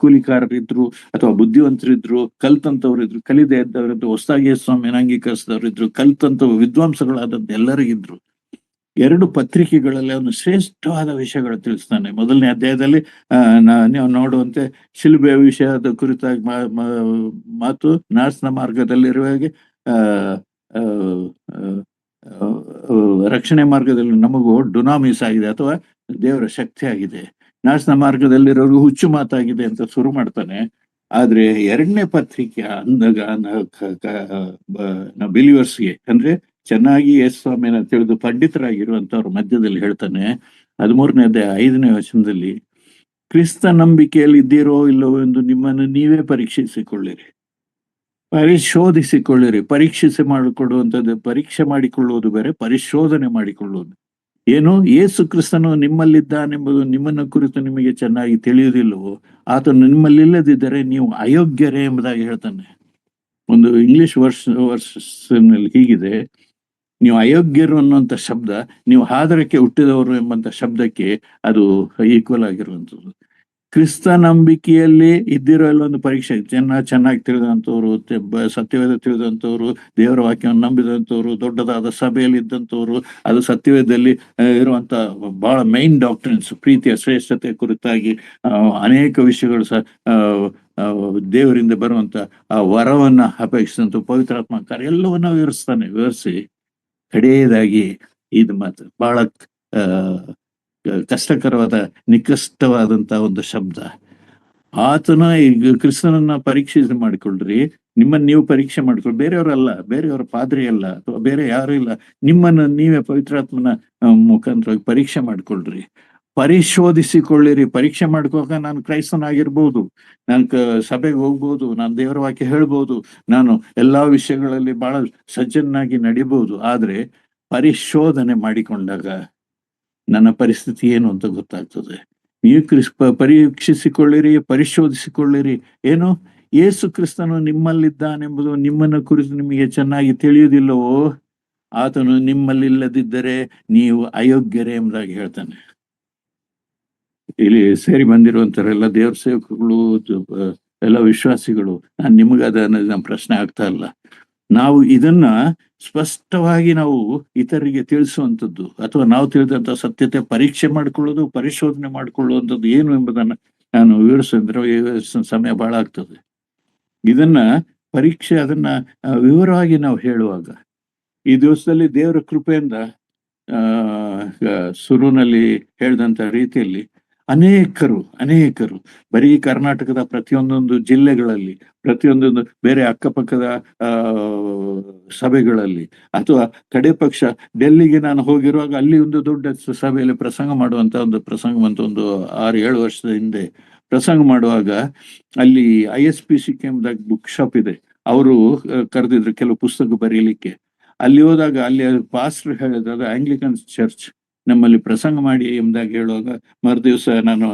ಕೂಲಿಕಾರರಿದ್ರು, ಅಥವಾ ಬುದ್ಧಿವಂತರಿದ್ರು, ಕಲ್ತಂತವ್ರಿದ್ರು, ಕಲಿದೆ ಇದ್ದವರಿದ್ರು, ಹೊಸದಾಗಿ ಸ್ವಾಮಿನ ಅಂಗೀಕರಿಸಿದವರಿದ್ರು, ಕಲ್ತಂತ ವಿದ್ವಾಂಸಗಳಾದಂತ ಎಲ್ಲರಿಗಿದ್ರು. 2 ಪತ್ರಿಕೆಗಳಲ್ಲಿ ಅವನು ಶ್ರೇಷ್ಠವಾದ ವಿಷಯಗಳು ತಿಳಿಸ್ತಾನೆ. ಮೊದಲನೇ ಅಧ್ಯಾಯದಲ್ಲಿ ನೀವು ನೋಡುವಂತೆ ಶಿಲುಬೆಯ ವಿಷಯದ ಕುರಿತಾಗಿ ಮಾತು, ನಾಶನ ಮಾರ್ಗದಲ್ಲಿರುವಾಗೆ ರಕ್ಷಣೆ ಮಾರ್ಗದಲ್ಲಿ ನಮಗೂ ಡುನಾಮಿಸ್ ಆಗಿದೆ, ಅಥವಾ ದೇವರ ಶಕ್ತಿ ಆಗಿದೆ. ನಾಶನ ಮಾರ್ಗದಲ್ಲಿರೋರು ಹುಚ್ಚು ಮಾತಾಗಿದೆ ಅಂತ ಶುರು ಮಾಡ್ತಾನೆ. ಆದ್ರೆ 2ನೇ ಪತ್ರಿಕೆ ಅಂದಾಗ ಬಿಲಿವರ್ಸ್ಗೆ, ಅಂದ್ರೆ ಚೆನ್ನಾಗಿ ಯೇಸು ಸ್ವಾಮಿನ ತಿಳಿದು ಪಂಡಿತರಾಗಿರುವಂತವ್ರ ಮಧ್ಯದಲ್ಲಿ ಹೇಳ್ತಾನೆ, 13ನೇ ಅಧ್ಯಾಯ 5ನೇ ವಚನದಲ್ಲಿ, ಕ್ರಿಸ್ತ ನಂಬಿಕೆಯಲ್ಲಿ ಇದ್ದೀರೋ ಇಲ್ಲವೋ ಎಂದು ನಿಮ್ಮನ್ನು ನೀವೇ ಪರೀಕ್ಷಿಸಿಕೊಳ್ಳಿರಿ, ಪರಿಶೋಧಿಸಿಕೊಳ್ಳಿರಿ. ಪರೀಕ್ಷೆ ಮಾಡಿಕೊಳ್ಳುವುದು ಬೇರೆ, ಪರಿಶೋಧನೆ ಮಾಡಿಕೊಳ್ಳುವುದು ಏನು? ಯೇಸು ಕ್ರಿಸ್ತನು ನಿಮ್ಮಲ್ಲಿದ್ದಾನೆಂಬುದು ನಿಮ್ಮನ್ನು ಕುರಿತು ನಿಮಗೆ ಚೆನ್ನಾಗಿ ತಿಳಿಯುವುದಿಲ್ಲವೋ? ಆತನು ನಿಮ್ಮಲ್ಲಿಲ್ಲದಿದ್ದರೆ ನೀವು ಅಯೋಗ್ಯರೇ ಎಂಬುದಾಗಿ ಹೇಳ್ತಾನೆ. ಒಂದು ಇಂಗ್ಲಿಷ್ ವರ್ಷನಲ್ಲಿ ಹೀಗಿದೆ, ನೀವು ಅಯೋಗ್ಯರು ಅನ್ನುವಂಥ ಶಬ್ದ ನೀವು ಹಾದರಕ್ಕೆ ಹುಟ್ಟಿದವರು ಎಂಬಂತ ಶಬ್ದಕ್ಕೆ ಅದು ಈಕ್ವಲ್ ಆಗಿರುವಂಥದ್ದು. ಕ್ರಿಸ್ತ ನಂಬಿಕೆಯಲ್ಲಿ ಇದ್ದಿರೋ ಒಂದು ಪರೀಕ್ಷೆ ಚೆನ್ನಾಗಿ ತಿಳಿದಂಥವ್ರು, ಸತ್ಯವೇದ ತಿಳಿದಂಥವ್ರು, ದೇವರ ವಾಕ್ಯವನ್ನು ನಂಬಿದಂಥವ್ರು, ದೊಡ್ಡದಾದ ಸಭೆಯಲ್ಲಿ ಇದ್ದಂಥವ್ರು, ಅದು ಸತ್ಯವೇದದಲ್ಲಿ ಇರುವಂತ ಬಹಳ ಮೈನ್ ಡಾಕ್ಟ್ರಿನ್ಸ್, ಪ್ರೀತಿಯ ಶ್ರೇಷ್ಠತೆ ಕುರಿತಾಗಿ ಅನೇಕ ವಿಷಯಗಳು ದೇವರಿಂದ ಬರುವಂತ ಆ ವರವನ್ನ ಅಪೇಕ್ಷಿಸಿದಂತ ಪವಿತ್ರಾತ್ಮ ಕಾರ್ಯ ಎಲ್ಲವನ್ನ ವಿವರಿಸಿ ಕಡೆಯದಾಗಿ ಇದು ಮಾತ್ರ ಬಹಳ ಕಷ್ಟಕರವಾದ ನಿಕಷ್ಟವಾದಂತಹ ಒಂದು ಶಬ್ದ. ಆತನ ಈಗ ಕ್ರಿಸ್ತನನ್ನ ಪರೀಕ್ಷೆ ಮಾಡಿಕೊಳ್ಳ್ರಿ, ನಿಮ್ಮನ್ನ ನೀವು ಪರೀಕ್ಷೆ ಮಾಡ್ಕೊಳ್ರಿ, ಬೇರೆಯವರಲ್ಲ, ಬೇರೆಯವರ ಪಾದ್ರಿ ಅಲ್ಲ ಅಥವಾ ಬೇರೆ ಯಾರು ಇಲ್ಲ, ನಿಮ್ಮನ್ನ ನೀವೇ ಪವಿತ್ರಾತ್ಮನ ಮುಖಾಂತರವಾಗಿ ಪರೀಕ್ಷೆ ಮಾಡ್ಕೊಳ್ರಿ, ಪರಿಶೋಧಿಸಿಕೊಳ್ಳಿರಿ. ಪರೀಕ್ಷೆ ಮಾಡ್ಕೋಕ ನಾನು ಕ್ರೈಸ್ತನಾಗಿರ್ಬೋದು, ನಾನು ಸಭೆಗೆ ಹೋಗ್ಬೋದು, ನಾನು ದೇವರ ವಾಕ್ಯ ಹೇಳ್ಬೋದು, ನಾನು ಎಲ್ಲಾ ವಿಷಯಗಳಲ್ಲಿ ಬಹಳ ಸಜ್ಜನಾಗಿ ನಡಿಬಹುದು, ಆದ್ರೆ ಪರಿಶೋಧನೆ ಮಾಡಿಕೊಂಡಾಗ ನನ್ನ ಪರಿಸ್ಥಿತಿ ಏನು ಅಂತ ಗೊತ್ತಾಗ್ತದೆ. ನೀವು ಪರೀಕ್ಷಿಸಿಕೊಳ್ಳಿರಿ, ಪರಿಶೋಧಿಸಿಕೊಳ್ಳಿರಿ. ಏನು? ಯೇಸು ಕ್ರಿಸ್ತನು ನಿಮ್ಮಲ್ಲಿದ್ದಾನೆಂಬುದು ನಿಮ್ಮನ್ನ ಕುರಿತು ನಿಮಗೆ ಚೆನ್ನಾಗಿ ತಿಳಿಯುವುದಿಲ್ಲವೋ? ಆತನು ನಿಮ್ಮಲ್ಲಿಲ್ಲದಿದ್ದರೆ ನೀವು ಅಯೋಗ್ಯರೇ ಎಂಬುದಾಗಿ ಹೇಳ್ತಾನೆ. ಇಲ್ಲಿ ಸೇರಿ ಬಂದಿರುವಂತರೆಲ್ಲ ದೇವ್ರ ಸೇವಕಗಳು, ಎಲ್ಲ ವಿಶ್ವಾಸಿಗಳು, ನಾನು ನಿಮಗದ ನಮ್ಮ ಪ್ರಶ್ನೆ ಆಗ್ತಾ ಇಲ್ಲ. ನಾವು ಇದನ್ನ ಸ್ಪಷ್ಟವಾಗಿ ನಾವು ಇತರರಿಗೆ ತಿಳಿಸುವಂಥದ್ದು ಅಥವಾ ನಾವು ತಿಳಿದಂತ ಸತ್ಯತೆ ಪರೀಕ್ಷೆ ಮಾಡಿಕೊಳ್ಳೋದು, ಪರಿಶೋಧನೆ ಮಾಡಿಕೊಳ್ಳುವಂಥದ್ದು ಏನು ಎಂಬುದನ್ನ ನಾನು ವಿವರಿಸಿದ್ರೆ ಸಮಯ ಬಹಳ ಆಗ್ತದೆ. ಇದನ್ನ ಪರೀಕ್ಷೆ ಅದನ್ನ ವಿವರವಾಗಿ ನಾವು ಹೇಳುವಾಗ ಈ ದಿವಸದಲ್ಲಿ ದೇವರ ಕೃಪೆಯಿಂದ ಶುರುವಿನಲ್ಲಿ ಹೇಳಿದಂತ ರೀತಿಯಲ್ಲಿ ಅನೇಕರು ಬರೀ ಕರ್ನಾಟಕದ ಪ್ರತಿಯೊಂದೊಂದು ಜಿಲ್ಲೆಗಳಲ್ಲಿ, ಪ್ರತಿಯೊಂದೊಂದು ಬೇರೆ ಅಕ್ಕಪಕ್ಕದ ಸಭೆಗಳಲ್ಲಿ, ಅಥವಾ ಕಡೆ ಪಕ್ಷ ಡೆಲ್ಲಿಗೆ ನಾನು ಹೋಗಿರುವಾಗ ಅಲ್ಲಿ ಒಂದು ದೊಡ್ಡ ಸಭೆಯಲ್ಲಿ ಪ್ರಸಂಗ ಮಾಡುವಂತ ಒಂದು ಪ್ರಸಂಗ ಬಂತು. ಒಂದು 6-7 ವರ್ಷದ ಹಿಂದೆ ಪ್ರಸಂಗ ಮಾಡುವಾಗ ಅಲ್ಲಿ ISPCK ಎಂಬುದಾಗಿ ಬುಕ್ ಶಾಪ್ ಇದೆ, ಅವರು ಕರೆದಿದ್ರು ಕೆಲವು ಪುಸ್ತಕ ಬರೀಲಿಕ್ಕೆ. ಅಲ್ಲಿ ಹೋದಾಗ ಅಲ್ಲಿ ಪಾಸ್ಟರ್ ಹೇಳಿದ, ಅದು ಆಂಗ್ಲಿಕನ್ ಚರ್ಚ್, ನಮ್ಮಲ್ಲಿ ಪ್ರಸಂಗ ಮಾಡಿ ಎಂಬುದಾಗಿ ಹೇಳುವಾಗ ಮರುದಿವಸ ನಾನು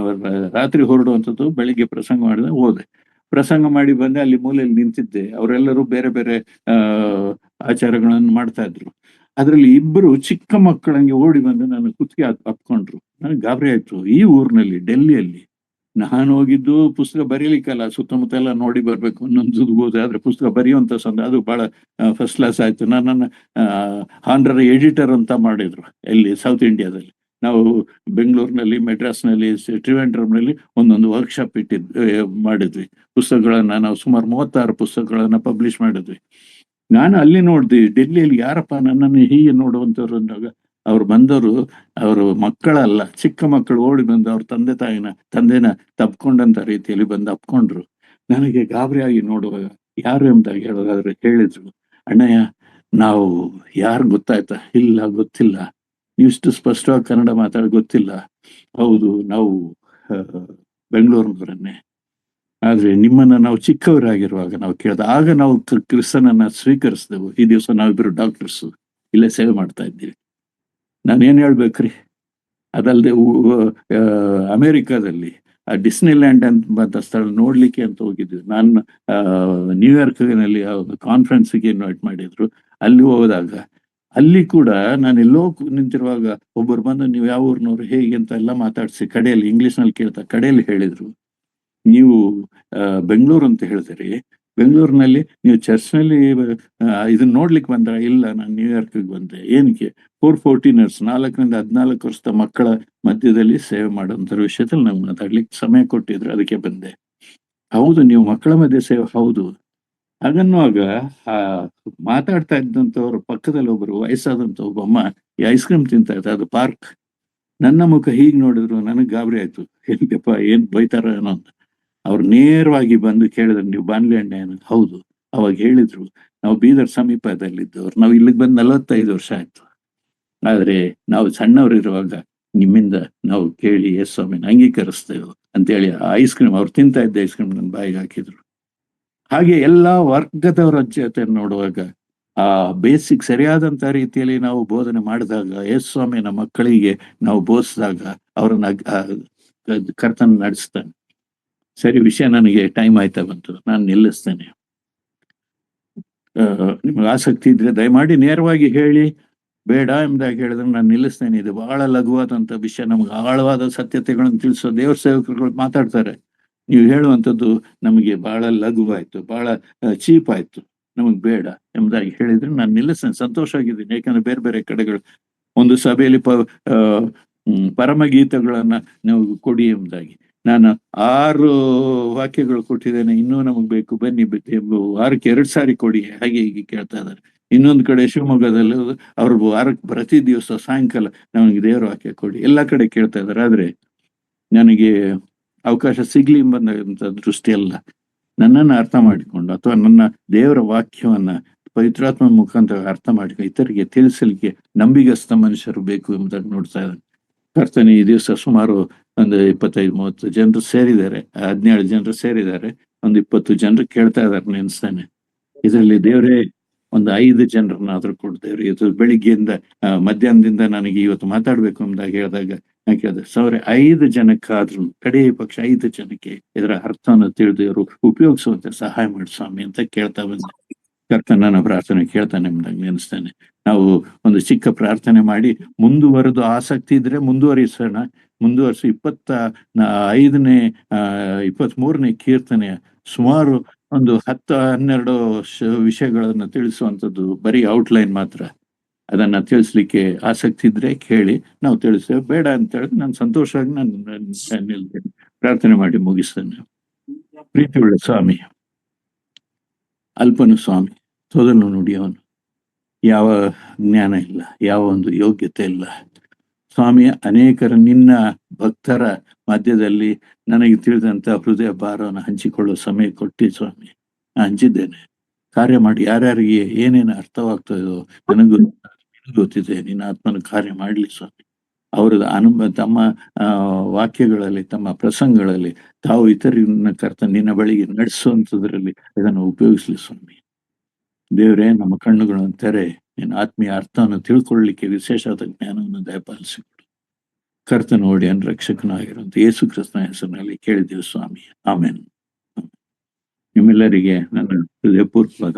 ರಾತ್ರಿ ಹೊರಡುವಂಥದ್ದು, ಬೆಳಿಗ್ಗೆ ಪ್ರಸಂಗ ಮಾಡಿದ ಹೋದೆ. ಪ್ರಸಂಗ ಮಾಡಿ ಬಂದೆ, ಅಲ್ಲಿ ಮೂಲೆಯಲ್ಲಿ ನಿಂತಿದ್ದೆ. ಅವರೆಲ್ಲರೂ ಬೇರೆ ಬೇರೆ ಆಚಾರಗಳನ್ನು ಮಾಡ್ತಾ ಇದ್ರು. ಅದ್ರಲ್ಲಿ ಇಬ್ಬರು ಚಿಕ್ಕ ಮಕ್ಕಳಂಗೆ ಓಡಿ ಬಂದು ನಾನು ಕುತ್ತಿಗೆ ಅಪ್ಕೊಂಡ್ರು. ನನಗೆ ಗಾಬರಿ ಆಯ್ತು. ಈ ಊರಿನಲ್ಲಿ, ಡೆಲ್ಲಿಯಲ್ಲಿ ನಾನು ಹೋಗಿದ್ದು ಪುಸ್ತಕ ಬರೀಲಿಕ್ಕಲ್ಲ, ಸುತ್ತಮುತ್ತ ಎಲ್ಲ ನೋಡಿ ಬರ್ಬೇಕು, ಇನ್ನೊಂದು ಆದ್ರೆ ಪುಸ್ತಕ ಬರೆಯುವಂತ ಅದು ಬಹಳ ಫಸ್ಟ್ ಕ್ಲಾಸ್ ಆಯ್ತು. ನನ್ನನ್ನು ಆಂಧ್ರ ಎಡಿಟರ್ ಅಂತ ಮಾಡಿದ್ರು ಎಲ್ಲಿ ಸೌತ್ ಇಂಡಿಯಾದಲ್ಲಿ. ನಾವು ಬೆಂಗಳೂರಿನಲ್ಲಿ, ಮೆಡ್ರಾಸ್ನಲ್ಲಿ, ಟ್ರಿವೆಂಡ್ರಮ್ನಲ್ಲಿ ಒಂದೊಂದು ವರ್ಕ್ಶಾಪ್ ಮಾಡಿದ್ವಿ. ಪುಸ್ತಕಗಳನ್ನ ನಾವು ಸುಮಾರು 36 ಪುಸ್ತಕಗಳನ್ನ ಪಬ್ಲಿಷ್ ಮಾಡಿದ್ವಿ. ನಾನು ಅಲ್ಲಿ ನೋಡ್ದೆ, ಡೆಲ್ಲಿಯಲ್ಲಿ ಯಾರಪ್ಪ ನನ್ನನ್ನು ಹೀಗೆ ನೋಡುವಂಥವ್ರು ಅಂದಾಗ ಅವ್ರು ಬಂದವರು, ಅವರು ಮಕ್ಕಳಲ್ಲ, ಚಿಕ್ಕ ಮಕ್ಕಳು ಓಡಿ ಬಂದು ಅವ್ರ ತಂದೆನ ತಪ್ಕೊಂಡಂತ ರೀತಿಯಲ್ಲಿ ಬಂದು ಅಪ್ಕೊಂಡ್ರು. ನನಗೆ ಗಾಬರಿಯಾಗಿ ನೋಡುವಾಗ ಯಾರು ಎಂಬುದಾಗಿ ಹೇಳೋದಾದ್ರೆ ಹೇಳಿದ್ರು, ಅಣ್ಣಯ್ಯ ನಾವು ಯಾರು ಗೊತ್ತಾಯ್ತಾ? ಇಲ್ಲ, ಗೊತ್ತಿಲ್ಲ. ನೀವಿಷ್ಟು ಸ್ಪಷ್ಟವಾಗಿ ಕನ್ನಡ ಮಾತಾಡಿ ಗೊತ್ತಿಲ್ಲ. ಹೌದು, ನಾವು ಬೆಂಗಳೂರಿನವರನ್ನೇ, ಆದ್ರೆ ನಿಮ್ಮನ್ನ ನಾವು ಚಿಕ್ಕವರಾಗಿರುವಾಗ ನಾವು ಕೇಳ್ದ, ಆಗ ನಾವು ಕ್ರಿಸ್ತನನ್ನ ಸ್ವೀಕರಿಸಿದೆವು. ಈ ದಿವಸ ನಾವಿಬ್ರು ಡಾಕ್ಟರ್ಸ್ ಇಲ್ಲೇ ಸೇವೆ ಮಾಡ್ತಾ ಇದ್ದೀವಿ. ನಾನೇನ್ ಹೇಳ್ಬೇಕ್ರಿ? ಅದಲ್ಲದೆ ಅಮೆರಿಕಾದಲ್ಲಿ ಆ ಡಿಸ್ನಿಲ್ಯಾಂಡ್ ಅಂತ ಸ್ಥಳ ನೋಡ್ಲಿಕ್ಕೆ ಅಂತ ಹೋಗಿದ್ವಿ. ನಾನು ನ್ಯೂಯಾರ್ಕ್ನಲ್ಲಿ ಒಂದು ಕಾನ್ಫರೆನ್ಸ್ಗೆ ಇನ್ವೈಟ್ ಮಾಡಿದ್ರು. ಅಲ್ಲಿ ಹೋದಾಗ ಅಲ್ಲಿ ಕೂಡ ನಾನು ಎಲ್ಲೋ ನಿಂತಿರುವಾಗ ಒಬ್ಬರು ಬಂದು, ನೀವು ಯಾವ ಊರಿನವ್ರು, ಹೇಗೆ ಅಂತ ಎಲ್ಲ ಮಾತಾಡ್ಸಿ ಕಡೆಯಲ್ಲಿ ಇಂಗ್ಲಿಷ್ನಲ್ಲಿ ಕೇಳ್ತಾ ಕಡೆಯಲ್ಲಿ ಹೇಳಿದ್ರು, ನೀವು ಬೆಂಗಳೂರು ಅಂತ ಹೇಳ್ತೀರಿ, ಬೆಂಗಳೂರಿನಲ್ಲಿ ನೀವು ಚರ್ಚ್ನಲ್ಲಿ ಇದನ್ನ ನೋಡ್ಲಿಕ್ಕೆ ಬಂದ್ರ? ಇಲ್ಲ, ನಾನು ನ್ಯೂಯಾರ್ಕ್ಗೆ ಬಂದೆ. ಏನಕ್ಕೆ? 414ers 4ರಿಂದ 14 ವರ್ಷದ ಮಕ್ಕಳ ಮಧ್ಯದಲ್ಲಿ ಸೇವೆ ಮಾಡುವಂತ ವಿಷಯದಲ್ಲಿ ನಾವು ಮಾತಾಡ್ಲಿಕ್ಕೆ ಸಮಯ ಕೊಟ್ಟಿದ್ರು, ಅದಕ್ಕೆ ಬಂದೆ. ಹೌದು, ನೀವು ಮಕ್ಕಳ ಮಧ್ಯೆ ಸೇವೆ, ಹೌದು. ಹಾಗನ್ನುವಾಗ ಆ ಮಾತಾಡ್ತಾ ಇದ್ದಂಥವ್ರ ಪಕ್ಕದಲ್ಲಿ ಒಬ್ಬರು ವಯಸ್ಸಾದಂತ ಒಬ್ಬಮ್ಮ ಈ ಐಸ್ ಕ್ರೀಮ್ ತಿಂತಾ ಇದ್ದ, ಅದು ಪಾರ್ಕ್. ನನ್ನ ಮುಖ ಹೀಗೆ ನೋಡಿದ್ರು, ನನಗೆ ಗಾಬರಿ ಆಯ್ತು. ಎಲ್ಲಿಯಪ್ಪ ಏನ್ ಬೈತಾರ ಏನೋ ಅಂತ. ಅವ್ರು ನೇರವಾಗಿ ಬಂದು ಕೇಳಿದ್ರು, ನೀವು ಬಾನ್ಲಿ ಅಣ್ಣ ಏನು? ಹೌದು. ಅವಾಗ ಹೇಳಿದ್ರು, ನಾವು ಬೀದರ್ ಸಮೀಪದಲ್ಲಿದ್ದವ್ರು, ನಾವು ಇಲ್ಲಿಗೆ ಬಂದು 45 ವರ್ಷ ಆಯ್ತು. ಆದ್ರೆ ನಾವು ಸಣ್ಣವರಿರುವಾಗ ನಿಮ್ಮಿಂದ ನಾವು ಕೇಳಿ ಯೇಸು ಸ್ವಾಮಿನ ಅಂಗೀಕರಿಸ್ತೇವೆ ಅಂತೇಳಿ ಆ ಐಸ್ ಕ್ರೀಮ್, ಅವ್ರು ತಿಂತಾ ಇದ್ದ ಐಸ್ ಕ್ರೀಮ್ ನನ್ನ ಬಾಯಿಗೆ ಹಾಕಿದ್ರು. ಹಾಗೆ ಎಲ್ಲಾ ವರ್ಗದವರ ಜೊತೆ ನೋಡುವಾಗ ಆ ಬೇಸಿಕ್ ಸರಿಯಾದಂತ ರೀತಿಯಲ್ಲಿ ನಾವು ಬೋಧನೆ ಮಾಡಿದಾಗ, ಯೇಸು ಸ್ವಾಮಿನ ಮಕ್ಕಳಿಗೆ ನಾವು ಬೋಧಿಸಿದಾಗ ಅವ್ರನ್ನ ಕರ್ತನ ನಡೆಸ್ತಾನೆ. ಸರಿ, ವಿಷಯ ನನಗೆ ಟೈಮ್ ಆಯ್ತಾ ಬಂತು, ನಾನು ನಿಲ್ಲಿಸ್ತೇನೆ. ನಿಮಗೆ ಆಸಕ್ತಿ ಇದ್ರೆ ದಯಮಾಡಿ ನೇರವಾಗಿ ಹೇಳಿ. ಬೇಡ ಎಂಬುದಾಗಿ ಹೇಳಿದ್ರೆ ನಾನು ನಿಲ್ಲಿಸ್ತೇನೆ. ಇದು ಬಹಳ ಲಘುವಾದಂತ ವಿಷಯ, ನಮ್ಗೆ ಆಳವಾದ ಸತ್ಯತೆಗಳನ್ನು ತಿಳಿಸೋ ದೇವ್ರ ಸೇವಕರುಗಳು ಮಾತಾಡ್ತಾರೆ. ನೀವು ಹೇಳುವಂಥದ್ದು ನಮಗೆ ಬಹಳ ಲಘುವಾಯ್ತು, ಬಹಳ ಚೀಪ್ ಆಯ್ತು, ನಮಗ್ ಬೇಡ ಎಂಬುದಾಗಿ ಹೇಳಿದ್ರೆ ನಾನು ನಿಲ್ಲಿಸ್ತೇನೆ. ಸಂತೋಷವಾಗಿದ್ದೀನಿ, ಯಾಕಂದ್ರೆ ಬೇರೆ ಬೇರೆ ಕಡೆಗಳು ಒಂದು ಸಭೆಯಲ್ಲಿ ಪರಮಗೀತಗಳನ್ನ ನೀವು ಕೊಡಿ ಎಂಬುದಾಗಿ ನಾನು 6 ವಾಕ್ಯಗಳು ಕೊಟ್ಟಿದ್ದೇನೆ, ಇನ್ನೂ ನಮಗ್ ಬೇಕು, ಬನ್ನಿ ವಾರಕ್ಕೆ 2 ಸಾರಿ ಕೊಡಿ, ಹಾಗೆ ಹೀಗೆ ಕೇಳ್ತಾ ಇದ್ದಾರೆ. ಇನ್ನೊಂದು ಕಡೆ ಶಿವಮೊಗ್ಗದಲ್ಲಿ ಅವ್ರು ವಾರಕ್ಕೆ ಪ್ರತಿ ದಿವಸ ಸಾಯಂಕಾಲ ನಮಗೆ ದೇವರ ವಾಕ್ಯ ಕೊಡಿ, ಎಲ್ಲಾ ಕಡೆ ಕೇಳ್ತಾ ಇದ್ದಾರೆ. ಆದ್ರೆ ನನಗೆ ಅವಕಾಶ ಸಿಗ್ಲಿ ಎಂಬಂತ ದೃಷ್ಟಿಯಲ್ಲ, ನನ್ನನ್ನು ಅರ್ಥ ಮಾಡಿಕೊಂಡು ಅಥವಾ ನನ್ನ ದೇವರ ವಾಕ್ಯವನ್ನ ಪವಿತ್ರಾತ್ಮ ಮುಖಾಂತರ ಅರ್ಥ ಮಾಡಿ ಇತರಿಗೆ ತಿಳಿಸಲಿಕ್ಕೆ ನಂಬಿಗಸ್ತ ಮನುಷ್ಯರು ಬೇಕು ಎಂಬುದಾಗಿ ನೋಡ್ತಾ ಇದ್ದಾರೆ. ಕರ್ತನೆ ಈ ದಿವಸ ಸುಮಾರು ಒಂದು 25-30 ಜನರು ಸೇರಿದ್ದಾರೆ, 17 ಜನರು ಸೇರಿದ್ದಾರೆ, ಒಂದು 20 ಜನರು ಕೇಳ್ತಾ ಇದ್ದಾರೆ ನೆನ್ಸ್ತಾನೆ. ಇದರಲ್ಲಿ ದೇವರೇ ಒಂದು 5 ಜನರನ್ನಾದ್ರೂ ಕೊಡ್ತೇವ್ರಿ. ಇದು ಬೆಳಿಗ್ಗೆಯಿಂದ ಮಧ್ಯಾಹ್ನದಿಂದ ನನಗೆ ಇವತ್ತು ಮಾತಾಡ್ಬೇಕು ಎಂಬುದಾಗಿ ಹೇಳಿದಾಗ ನಾನು ಕೇಳಿದೆ, 5 ಜನಕ್ಕಾದ್ರೂ ಕಡೇ ಪಕ್ಷ 5 ಜನಕ್ಕೆ ಇದರ ಅರ್ಥವನ್ನು ತಿಳಿದವರು ಉಪಯೋಗಿಸುವಂತೆ ಸಹಾಯ ಮಾಡಿ ಸ್ವಾಮಿ ಅಂತ ಕೇಳ್ತಾ ಬಂದೆ. ಕರ್ತನ ಪ್ರಾರ್ಥನೆ ಕೇಳ್ತಾನೆ ಎಂಬುದಾಗಿ ನೆನೆಸ್ತೇನೆ. ನಾವು ಒಂದು ಚಿಕ್ಕ ಪ್ರಾರ್ಥನೆ ಮಾಡಿ ಮುಂದುವರೆದು ಆಸಕ್ತಿ ಇದ್ರೆ ಮುಂದುವರಿಸೋಣ. ಮುಂದುವರಿಸಿ 25ನೇ 23ನೇ ಕೀರ್ತನೆಯ ಸುಮಾರು ಒಂದು 10-12 ವಿಷಯಗಳನ್ನು ತಿಳಿಸುವಂಥದ್ದು, ಬರೀ ಔಟ್ಲೈನ್ ಮಾತ್ರ. ಅದನ್ನ ತಿಳಿಸ್ಲಿಕ್ಕೆ ಆಸಕ್ತಿ ಇದ್ರೆ ಕೇಳಿ, ನಾವು ತಿಳಿಸ್ತೇವೆ. ಬೇಡ ಅಂತ ಹೇಳಿದ್ರೆ ನಾನು ಸಂತೋಷವಾಗಿ ನಾನು ನಿಲ್ತೇನೆ. ಪ್ರಾರ್ಥನೆ ಮಾಡಿ ಮುಗಿಸ್ತೇನೆ. ಪ್ರೀತಿಯುಳ್ಳ ಸ್ವಾಮಿ, ಅಲ್ಪನು ಸ್ವಾಮಿ, ತೊದಲು ನುಡಿಯವನು, ಯಾವ ಜ್ಞಾನ ಇಲ್ಲ, ಯಾವ ಒಂದು ಯೋಗ್ಯತೆ ಇಲ್ಲ ಸ್ವಾಮಿ. ಅನೇಕರ ನಿನ್ನ ಭಕ್ತರ ಮಧ್ಯದಲ್ಲಿ ನನಗೆ ತಿಳಿದಂತ ಹೃದಯ ಭಾರವನ್ನು ಹಂಚಿಕೊಳ್ಳೋ ಸಮಯ ಕೊಟ್ಟಿ ಸ್ವಾಮಿ. ನಾನು ಹಂಚಿದ್ದೇನೆ. ಕಾರ್ಯ ಮಾಡಿ, ಯಾರ್ಯಾರಿಗೆ ಏನೇನು ಅರ್ಥವಾಗ್ತದೋ ನನಗೂ ಗೊತ್ತಿದೆ. ನಿನ್ನ ಆತ್ಮನ ಕಾರ್ಯ ಮಾಡಲಿ ಸ್ವಾಮಿ. ಅವರ ತಮ್ಮ ವಾಕ್ಯಗಳಲ್ಲಿ, ತಮ್ಮ ಪ್ರಸಂಗಗಳಲ್ಲಿ ತಾವು ಇತರನ್ನ ನಿನ್ನ ಬಳಿಗೆ ನಡೆಸುವಂಥದ್ರಲ್ಲಿ ಇದನ್ನು ಉಪಯೋಗಿಸ್ಲಿ ಸ್ವಾಮಿ. ದೇವರೇ, ನಮ್ಮ ಕಣ್ಣುಗಳನ್ನು ತೆರೆ, ನಿನ್ನ ಆತ್ಮೀಯ ಅರ್ಥವನ್ನು ತಿಳ್ಕೊಳ್ಳಿಕ್ಕೆ ವಿಶೇಷವಾದ ಜ್ಞಾನವನ್ನು ದಯಪಾಲಿಸಿಕೊಡು. ಕರ್ತ ನೋಡಿ ರಕ್ಷಕನಾಗಿರುವಂತ ಯೇಸು ಕ್ರಿಸ್ತನ ಹೆಸರಿನಲ್ಲಿ ಕೇಳಿದ್ದೇವೆ ಸ್ವಾಮಿ. ಆಮೇನ್. ನಿಮ್ಮೆಲ್ಲರಿಗೆ ನನ್ನ ಹೃದಯಪೂರ್ವಕವಾದ